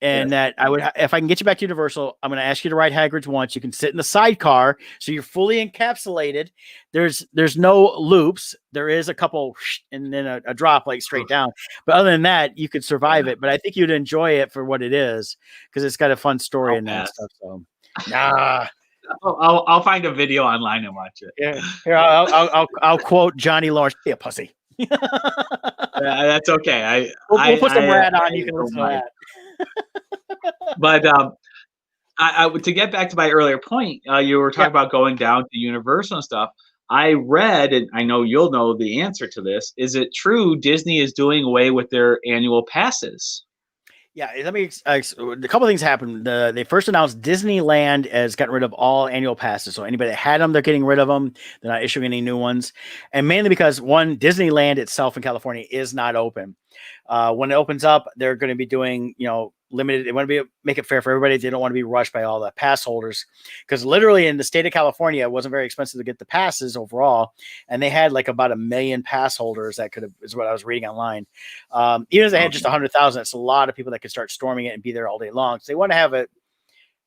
And that I would, if I can get you back to Universal, I'm going to ask you to ride Hagrid's once. You can sit in the sidecar, so you're fully encapsulated. There's no loops. There is a couple, and then a drop like straight down. But other than that, you could survive it. But I think you'd enjoy it for what it is because it's got a fun story in that stuff. So, nah. I'll find a video online and watch it. Yeah, here I'll quote Johnny Lawrence. Be a pussy. That's okay. We'll put some rad on. You can listen to that. But I to get back to my earlier point, you were talking about going down to Universal and stuff. I read, and I know you'll know the answer to this. Is it true Disney is doing away with their annual passes? Yeah, let me. A couple of things happened. They first announced Disneyland has gotten rid of all annual passes. So anybody that had them, they're getting rid of them. They're not issuing any new ones, and mainly because one, Disneyland itself in California is not open. When it opens up, they're going to be doing, limited. They want to make it fair for everybody. They don't want to be rushed by all the pass holders, because literally in the state of California, it wasn't very expensive to get the passes overall, and they had like about 1 million pass holders. Is what I was reading online. Even if they had just 100,000, it's a lot of people that could start storming it and be there all day long. So they want to have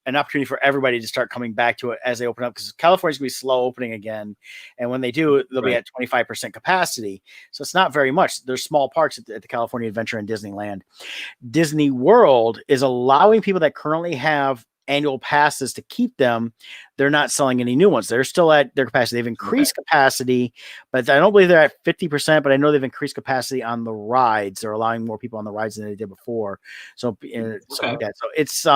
an opportunity for everybody to start coming back to it as they open up, because California's going to be slow opening again. And when they do, they'll be at 25% capacity. So it's not very much. There's small parks at the California Adventure and Disneyland. Disney World is allowing people that currently have annual passes to keep them. They're not selling any new ones. They're still at their capacity. They've increased capacity, but I don't believe they're at 50%, but I know they've increased capacity on the rides. They're allowing more people on the rides than they did before. So, something like that. So it's,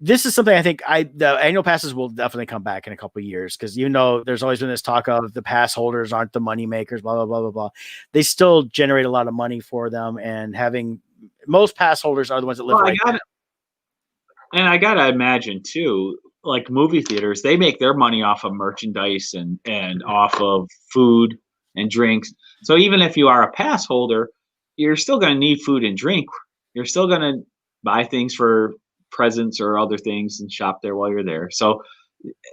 this is something I think the annual passes will definitely come back in a couple of years, because there's always been this talk of the pass holders aren't the money makers, blah, blah, blah, blah, blah. They still generate a lot of money for them, and having most pass holders are the ones that live And I got to imagine too, like movie theaters, they make their money off of merchandise and off of food and drinks. So even if you are a pass holder, you're still going to need food and drink. You're still going to buy things for presents or other things and shop there while you're there. So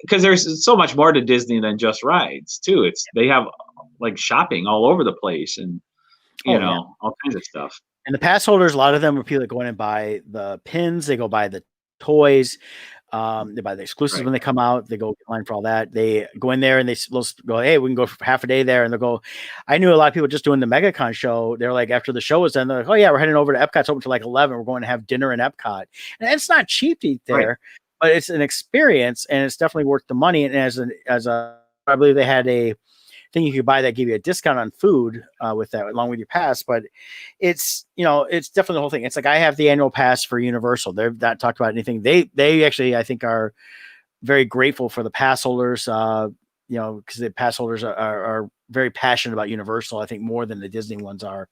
because there's so much more to Disney than just rides too. They have like shopping all over the place, and all kinds of stuff. And the pass holders, a lot of them are people that go in and buy the pins, they go buy the toys. They buy the exclusives Right. when they come out. They go get line for all that. They go in there and they'll go, hey, we can go for half a day there. And they'll go. I knew a lot of people just doing the MegaCon show. They're like, after the show was done, they're like, oh yeah, we're heading over to Epcot. It's open to like 11. We're going to have dinner in Epcot, and it's not cheap to eat there, Right. but it's an experience, and it's definitely worth the money. And I believe they had a thing you could buy that gave you a discount on food with that, along with your pass. But it's it's definitely the whole thing. It's like I have the annual pass for Universal. They've not talked about anything. They actually, I think, are very grateful for the pass holders. Because the pass holders are very passionate about Universal. I think more than the Disney ones are.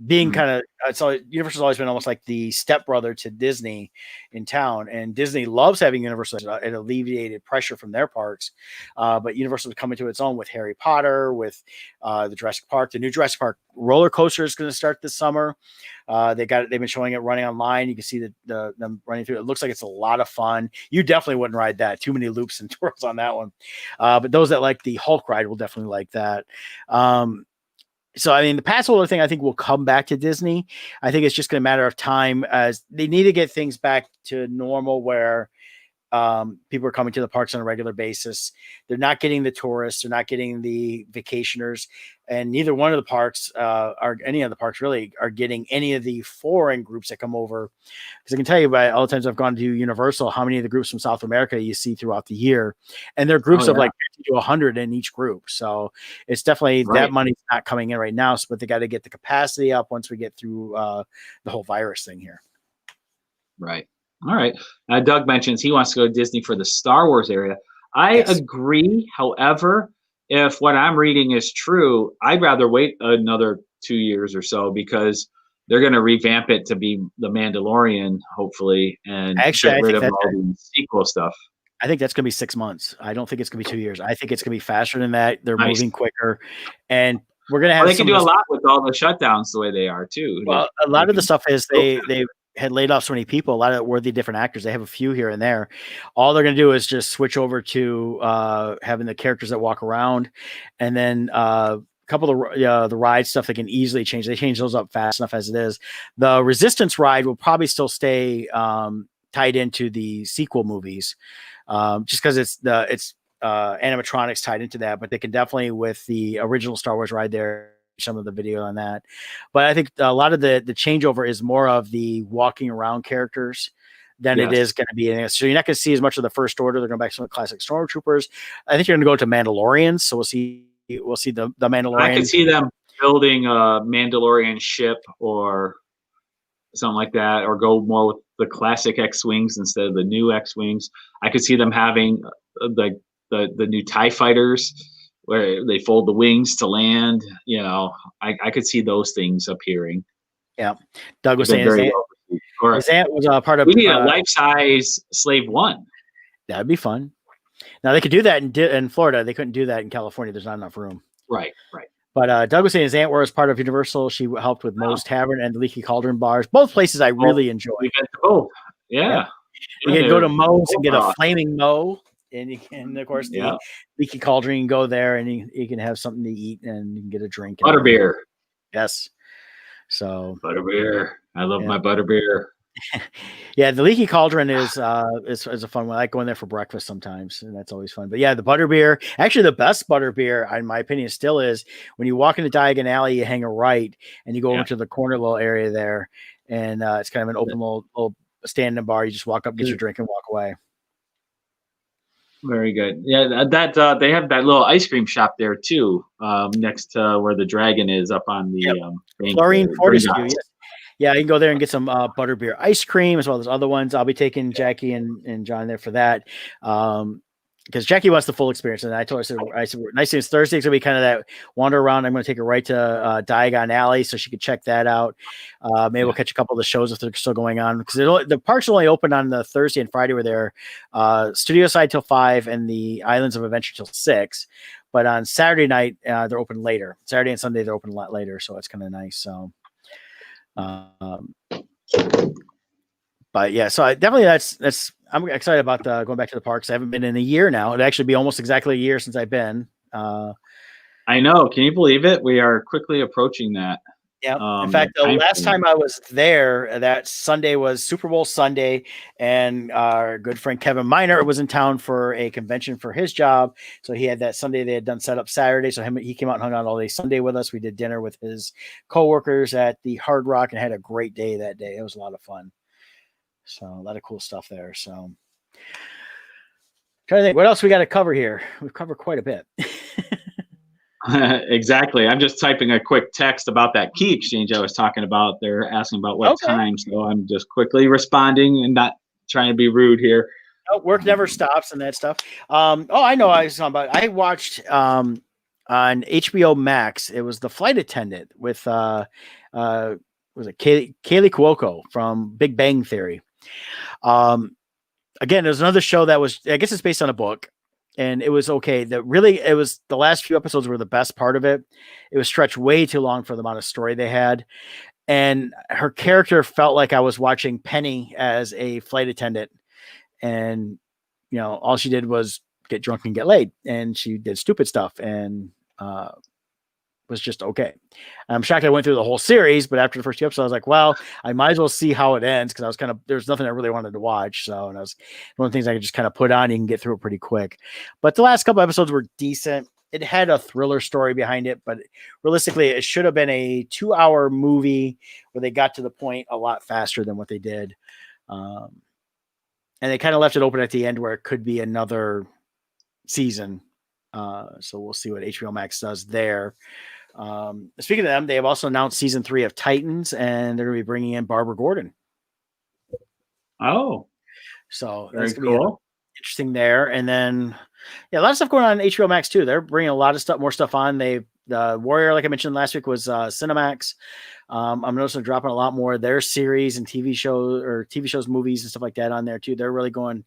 Being kind of, so Universal's always been almost like the stepbrother to Disney in town, and Disney loves having Universal. It alleviated pressure from their parks, but Universal is coming to its own with Harry Potter, with the Jurassic Park. The new Jurassic Park roller coaster is going to start this summer. They've been showing it running online. You can see them running through. It looks like it's a lot of fun. You definitely wouldn't ride that. Too many loops and twirls on that one. But those that like the Hulk ride will definitely like that. So, I mean, the pass holder thing, I think, will come back to Disney. I think it's just going to matter of time, as they need to get things back to normal where people are coming to the parks on a regular basis. They're not getting the tourists. They're not getting the vacationers. And neither one of the parks any of the parks really are getting any of the foreign groups that come over. Because I can tell you by all the times I've gone to Universal, how many of the groups from South America you see throughout the year. And they're groups of like 50 to 100 in each group. So it's definitely that money's not coming in right now. But they got to get the capacity up once we get through the whole virus thing here. Right. All right. Doug mentions he wants to go to Disney for the Star Wars area. I agree. However, if what I'm reading is true, I'd rather wait another 2 years or so, because they're going to revamp it to be the Mandalorian, hopefully, and get rid of all the sequel stuff. I think that's going to be 6 months. I don't think it's going to be 2 years. I think it's going to be faster than that. They're moving quicker, and we're going to have. They can do a lot with all the shutdowns the way they are too. Well, a lot of the stuff is they had laid off so many people, a lot of worthy different actors. They have a few here and there. All they're going to do is just switch over to having the characters that walk around, and then a couple of the ride stuff they can easily change. They change those up fast enough as it is. The Resistance ride will probably still stay tied into the sequel movies, just because it's animatronics tied into that. But they can definitely, with the original Star Wars ride there, some of the video on that. But I think a lot of the changeover is more of the walking around characters than it is going to be in it. So you're not going to see as much of the First Order. They're going back to some of the classic Stormtroopers. I think you're going to go to Mandalorians. So we'll see the Mandalorian. I could see them building a Mandalorian ship or something like that, or go more with the classic X-Wings instead of the new X-Wings. I could see them having the new TIE fighters, where they fold the wings to land. I could see those things appearing. Yeah. Doug was saying his aunt was a part of. We need a life-size Slave One. That'd be fun. Now they could do that in Florida. They couldn't do that in California. There's not enough room. Right. But Doug was saying his aunt was part of Universal. She helped with Moe's Tavern and the Leaky Cauldron bars. Both places I really enjoy. Yeah. You can go to Moe's and get a flaming Moe. And you can, of course, the Leaky Cauldron, you can go there and you can have something to eat and you can get a drink. Butterbeer. Yes. So butterbeer. I love my butterbeer. Yeah, the Leaky Cauldron is a fun one. I like going there for breakfast sometimes, and that's always fun. But yeah, the butterbeer, actually the best butterbeer, in my opinion, still is when you walk into Diagon Alley, you hang a right, and you go over to the corner little area there, and it's kind of an open little stand-in bar. You just walk up, get your drink, and walk away. Very good. Yeah, that they have that little ice cream shop there too, next to where the dragon is up on the Florine Fortescue. Yeah, you can go there and get some butterbeer ice cream as well as other ones. I'll be taking Jackie and John there for that. Because Jackie wants the full experience. And I told her, I said, nice thing is Thursday. It's going to be kind of that wander around. I'm going to take her right to Diagon Alley so she could check that out. Maybe we'll catch a couple of the shows if they're still going on. Because the parks are only open on the Thursday and Friday where they're studio side till 5 and the Islands of Adventure till 6. But on Saturday night, they're open later. Saturday and Sunday, they're open a lot later. So it's kind of nice. So. But yeah, so I'm excited about going back to the parks. I haven't been in a year now. It'd actually be almost exactly a year since I've been. I know. Can you believe it? We are quickly approaching that. Yeah. In fact, the time last frame. time I was there, that Sunday was Super Bowl Sunday, and our good friend Kevin Miner was in town for a convention for his job. So he had that Sunday. They had done set up Saturday, so he came out and hung out all day Sunday with us. We did dinner with his coworkers at the Hard Rock and had a great day that day. It was a lot of fun. So a lot of cool stuff there. So trying to think what else we got to cover here. We've covered quite a bit. Exactly. I'm just typing a quick text about that key exchange I was talking about. They're asking about what Okay. time, so I'm just quickly responding and not trying to be rude here. Oh, work never stops and that stuff. I know I was talking about. I watched on HBO Max. It was The Flight Attendant with was it Kaylee Cuoco from Big Bang Theory. Again, there's another show that was, I guess it's based on a book, and it was okay. It was the last few episodes were the best part of it. It was stretched way too long for the amount of story they had, and her character felt like I was watching Penny as a flight attendant, and all she did was get drunk and get laid, and she did stupid stuff, and was just okay. I'm shocked I went through the whole series, but after the first 2 episodes, I was like, well, I might as well see how it ends, because I was there's nothing I really wanted to watch. So, and I was one of the things I could just kind of put on. You can get through it pretty quick. But the last couple episodes were decent. It had a thriller story behind it, but realistically, it should have been a 2-hour movie where they got to the point a lot faster than what they did. And they kind of left it open at the end where it could be another season. So we'll see what HBO Max does there. Speaking of them, they have also announced season 3 of Titans, and they're going to be bringing in Barbara Gordon. Oh, so that's very cool. Interesting there. And then, a lot of stuff going on HBO Max too. They're bringing a lot of more stuff on. The Warrior, like I mentioned last week, was Cinemax. I'm noticing dropping a lot more of their series and TV shows, movies and stuff like that on there too. They're really going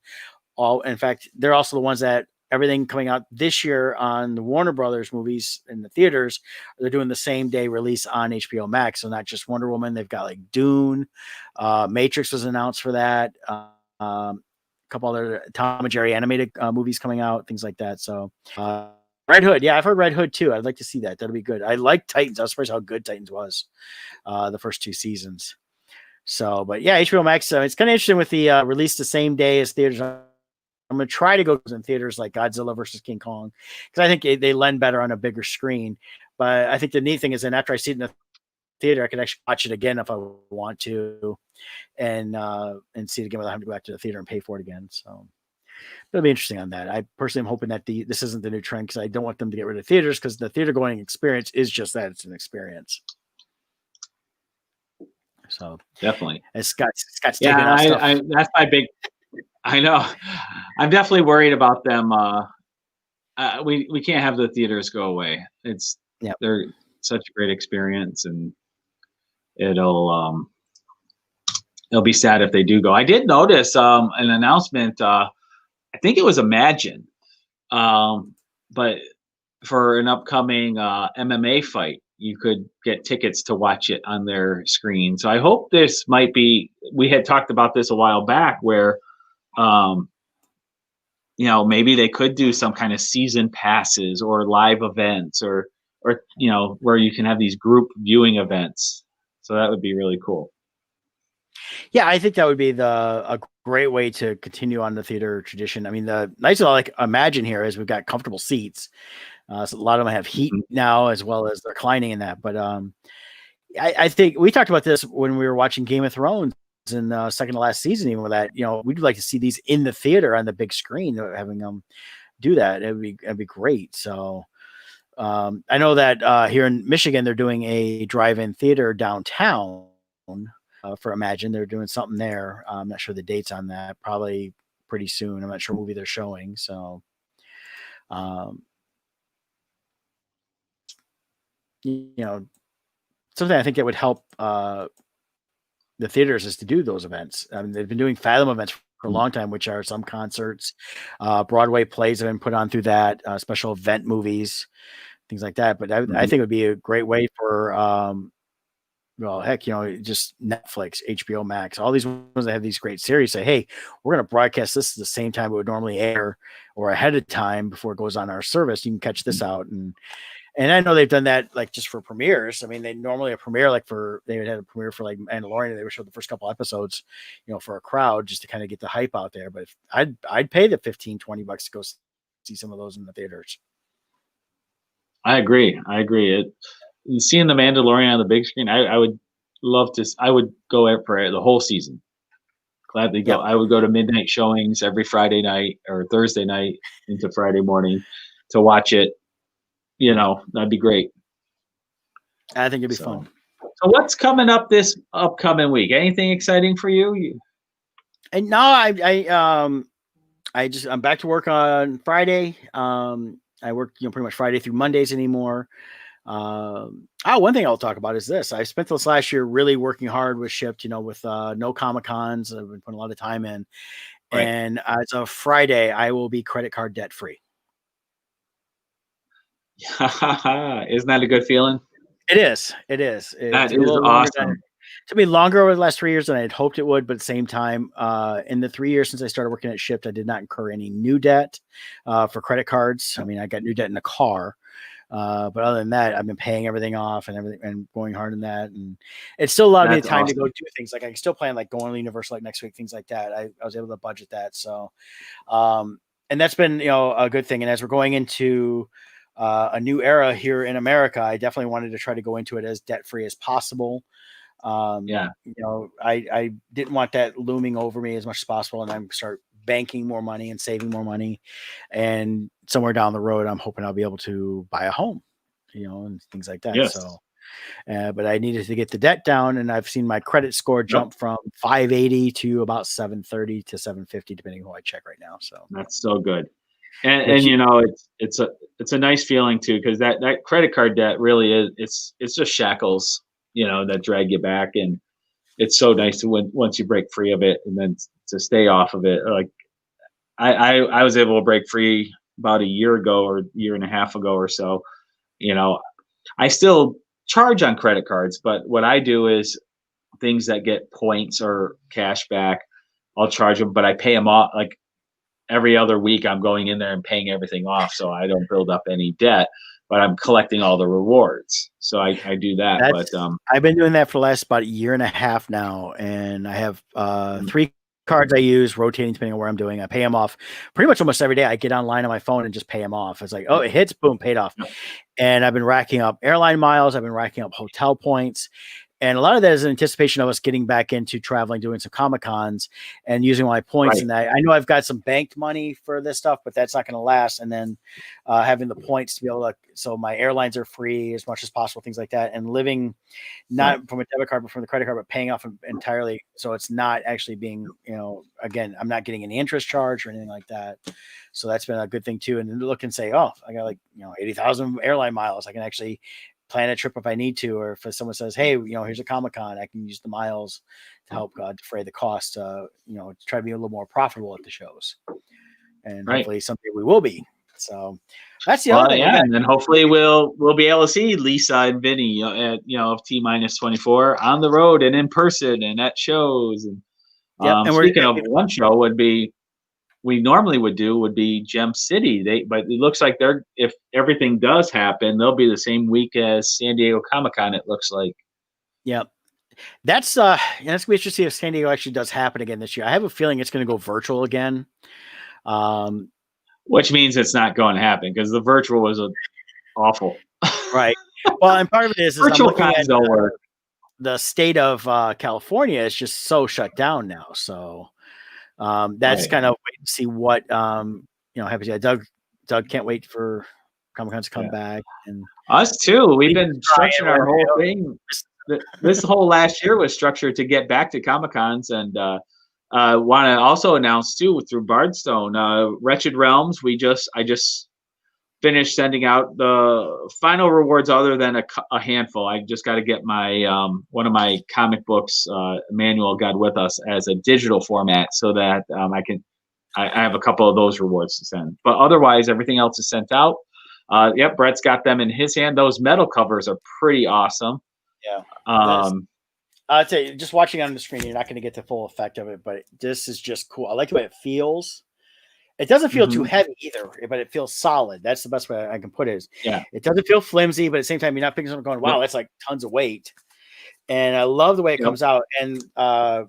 all. In fact, they're also the ones that everything coming out this year on the Warner Brothers movies in the theaters, they're doing the same day release on HBO Max. So not just Wonder Woman, they've got like Dune, Matrix was announced for that. A couple other Tom and Jerry animated movies coming out, things like that. So Red Hood. Yeah, I've heard Red Hood too. I'd like to see that. That'll be good. I like Titans. I was surprised how good Titans was the first 2 seasons. So, but yeah, HBO Max. It's kind of interesting with the release the same day as theaters. I'm going to try to go in theaters like Godzilla versus King Kong, because I think they lend better on a bigger screen. But I think the neat thing is, then after I see it in the theater, I can actually watch it again if I want to, and see it again without having to go back to the theater and pay for it again. So it'll be interesting on that. I personally am hoping that this isn't the new trend, because I don't want them to get rid of theaters, because the theater going experience is just that. It's an experience. So definitely. And Scott's taking off stuff. That's my big. I know. I'm definitely worried about them. We can't have the theaters go away. They're such a great experience, and it'll be sad if they do go. I did notice an announcement. I think it was Imagine, but for an upcoming MMA fight, you could get tickets to watch it on their screen. So I hope this might be. We had talked about this a while back, where maybe they could do some kind of season passes or live events, or where you can have these group viewing events. So that would be really cool. Yeah, I think that would be a great way to continue on the theater tradition. I mean, the nice thing I like Imagine here is we've got comfortable seats. So a lot of them have heat now, as well as reclining in that. But I think we talked about this when we were watching Game of Thrones in the second to last season, even with that, we'd like to see these in the theater on the big screen, having them do that. It'd be great. So I know that here in Michigan, they're doing a drive-in theater downtown for Imagine. They're doing something there. I'm not sure the dates on that, probably pretty soon. I'm not sure what movie they're showing. So, something I think that would help the theaters is to do those events. I mean, they've been doing Fathom events for a long time, which are some concerts, Broadway plays have been put on through that, special event movies, things like that. But I think it would be a great way for, just Netflix, HBO Max, all these ones that have these great series say, hey, we're going to broadcast this at the same time it would normally air, or ahead of time before it goes on our service. You can catch this out. And And I know they've done that like just for premieres. I mean, they normally a premiere they would have a premiere for like Mandalorian. They would show the first couple episodes, for a crowd just to kind of get the hype out there. But I'd pay the $15-20 to go see some of those in the theaters. I agree. Seeing the Mandalorian on the big screen, I would love to. I would go out for the whole season. Gladly go. Yep. I would go to midnight showings every Friday night or Thursday night into Friday morning to watch it. That'd be great. I think it'd be fun. So what's coming up this upcoming week? Anything exciting for you? And no, I'm back to work on Friday. I work, pretty much Friday through Mondays anymore. One thing I'll talk about is this. I spent this last year really working hard with Shipped, with no Comic-Cons. I've been putting a lot of time in. Right. And as of Friday, I will be credit card debt free. Isn't that a good feeling? It is. That is awesome. It took me longer over the last 3 years than I had hoped it would, but at the same time, in the 3 years since I started working at Shipped, I did not incur any new debt for credit cards. I mean, I got new debt in the car. But other than that, I've been paying everything off and going hard in that. And it's still allowed me time to go do things. Like I can still plan like going to Universal like next week, things like that. I was able to budget that. So, and that's been, a good thing. And as we're going into a new era here in America, I definitely wanted to try to go into it as debt-free as possible. I didn't want that looming over me as much as possible. And I'm start banking more money and saving more money. And somewhere down the road, I'm hoping I'll be able to buy a home, and things like that. Yes. So, but I needed to get the debt down, and I've seen my credit score jump from 580 to about 730 to 750, depending on who I check right now. So that's so good. And it's a nice feeling too, because that credit card debt really is, it's just shackles, that drag you back. And it's so nice to once you break free of it and then to stay off of it. Like I was able to break free about a year ago or year and a half ago or so. I still charge on credit cards, but what I do is things that get points or cash back, I'll charge them, but I pay them off. Like every other week I'm going in there and paying everything off, so I don't build up any debt, but I'm collecting all the rewards. So I do that. I've been doing that for the last about a year and a half now, and I have 3 cards I use rotating depending on where I'm doing. I pay them off pretty much almost every day. I get online on my phone and just pay them off. It's like, oh, it hits, boom, paid off. And I've been racking up airline miles. I've been racking up hotel points. And a lot of that is in anticipation of us getting back into traveling, doing some Comic-Cons and using my points. Right. And I know I've got some banked money for this stuff, but that's not going to last. And then having the points to be able to, so my airlines are free as much as possible, things like that. And living not from a debit card, but from the credit card, but paying off entirely. So it's not actually being, again, I'm not getting any interest charge or anything like that. So that's been a good thing too. And then look and say, oh, I got 80,000 airline miles. I can actually plan a trip if I need to, or if someone says, hey, here's a Comic-Con, I can use the miles to help defray the cost, to try to be a little more profitable at the shows. And hopefully someday we will be. So that's the other thing. Yeah, and then hopefully we'll be able to see Lisa and Vinny at of T-24 on the road and in person and at shows. And, and speaking of one show we normally would be Gem City. But it looks like if everything does happen, they'll be the same week as San Diego Comic-Con, it looks like. Yep. That's gonna be interesting to see if San Diego actually does happen again this year. I have a feeling it's gonna go virtual again. Which means it's not going to happen because the virtual was awful. Right. Well, and part of it is virtual cons don't work. The state of California is just so shut down now. So that's kind of wait to see what happens. Yeah, Doug can't wait for Comic-Con to come back, and us too. We've been structuring our whole thing. This whole last year was structured to get back to Comic-Cons, and want to also announce too through Bardstone, Wretched Realms. I just finished sending out the final rewards, other than a handful. I just got to get my one of my comic books, Emmanuel God With Us, as a digital format, so that I have a couple of those rewards to send. But otherwise, everything else is sent out. Yep, Brett's got them in his hand. Those metal covers are pretty awesome. Yeah. I'll tell you, just watching on the screen, you're not going to get the full effect of it, but this is just cool. I like the way it feels. It doesn't feel too Mhm. heavy either, but it feels solid. That's the best way I can put it. Is Yeah. it doesn't feel flimsy, but at the same time, you're not picking something going, wow, Yep. that's like tons of weight. And I love the way it Yep. comes out. And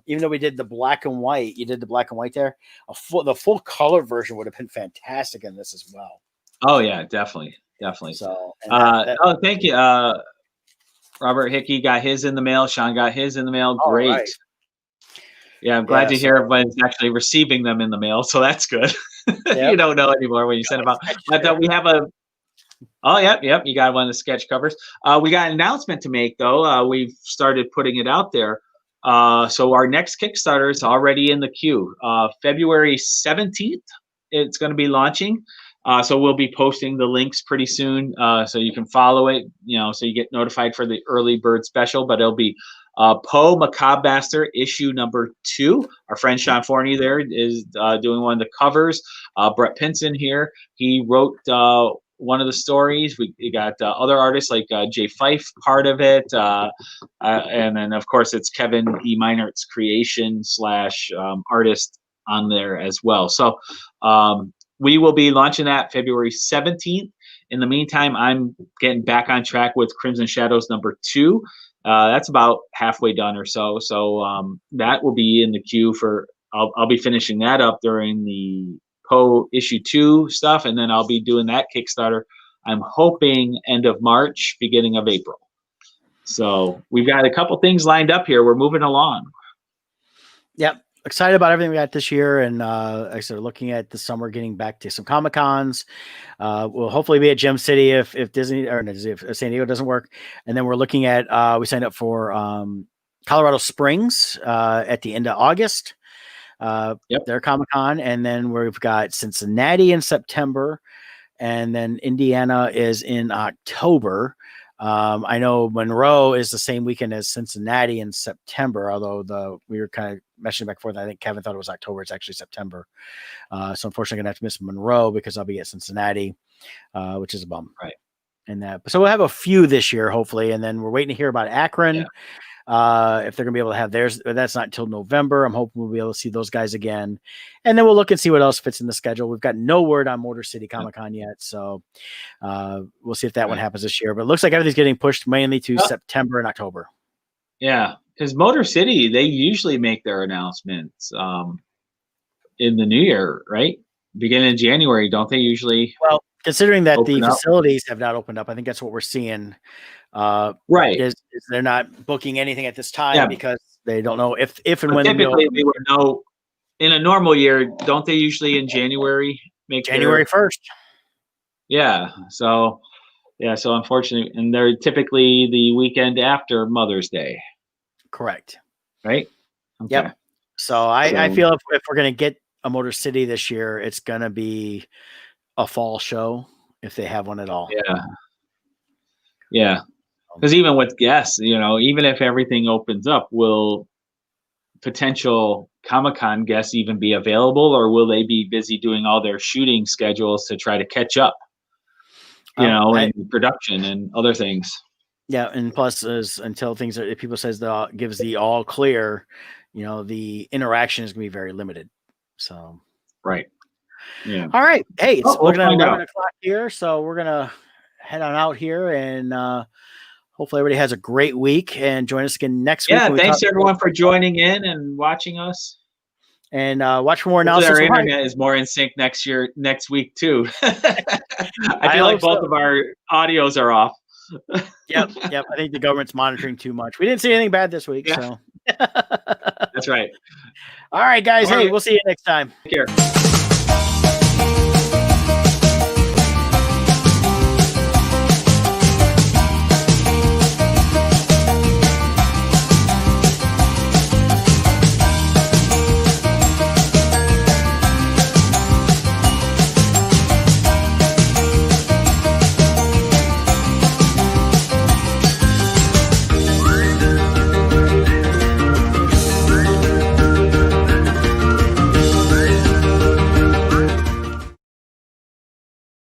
even though we did the black and white, you did the black and white there. The full color version would have been fantastic in this as well. Oh yeah, definitely. So, and Oh, thank you. Robert Hickey got his in the mail. Sean got his in the mail. all Great. right. Yeah, I'm glad Yeah, to hear everyone's actually receiving them in the mail. So that's good. Yep. You don't know anymore when you send them out. But we have a. Oh, yep. You got one of the sketch covers. We got an announcement to make though. We've started putting it out there. So our next Kickstarter is already in the queue. February 17th, it's going to be launching. So we'll be posting the links pretty soon, so you can follow it. So you get notified for the early bird special. But it'll be Poe Macabre issue number 2. Our friend Sean Forney there is doing one of the covers. Brett Pinson here. He wrote one of the stories. We got other artists like Jay Fife part of it, and then of course it's Kevin E. Meinert's creation / artist on there as well. So we will be launching that February 17th. In the meantime, I'm getting back on track with Crimson Shadows number 2. That's about halfway done or so. So that will be in the queue for. I'll be finishing that up during the Poe issue 2 stuff, and then I'll be doing that Kickstarter. I'm hoping end of March, beginning of April. So we've got a couple things lined up here. We're moving along. Yep. Excited about everything we got this year, and like I said, looking at the summer, getting back to some Comic Cons. We'll hopefully be at Gem City if Disney or if San Diego doesn't work, and then we're looking at we signed up for Colorado Springs at the end of August. Their Comic Con, and then we've got Cincinnati in September, and then Indiana is in October. I know Monroe is the same weekend as Cincinnati in September, although we were kind of meshing back and forth. I think Kevin thought it was October. It's actually September. So unfortunately, I'm gonna have to miss Monroe because I'll be at Cincinnati, which is a bum. Right. And so we'll have a few this year, hopefully, and then we're waiting to hear about Akron. If they're gonna be able to have theirs, but that's not until November. I'm hoping we'll be able to see those guys again, and then we'll look and see what else fits in the schedule. We've got no word on Motor City Comic Con yet, so we'll see if that one happens this year. But it looks like everything's getting pushed mainly to September and October. Yeah, because Motor City, they usually make their announcements in the new year, right? Beginning of January, don't they usually? Well, considering that the up? facilities have not opened up, I think that's what we're seeing. Right. Is they're not booking anything at this time because they don't know if and when. Typically, they would know in a normal year. Don't they usually in January make January 1st? Yeah. So unfortunately, and they're typically the weekend after Mother's Day. Correct. Right. Okay. Yep. So I feel if we're gonna get a Motor City this year, it's gonna be a fall show if they have one at all. Yeah. Yeah. Because even with guests, even if everything opens up, will potential Comic-Con guests even be available, or will they be busy doing all their shooting schedules to try to catch up, and production and other things? Yeah, and plus, until things if people says gives the all clear, the interaction is going to be very limited. So, right. Yeah. All right. Hey, it's looking at 11 o'clock here, so we're gonna head on out here, and hopefully everybody has a great week and join us again next week. Yeah, thanks everyone for joining in and watching us. And watch for more analysis. Our internet is more in sync next week too. I feel like both of our audios are off. Yep. I think the government's monitoring too much. We didn't see anything bad this week, so that's right. All right, guys. Hey, we'll see you next time. Take care.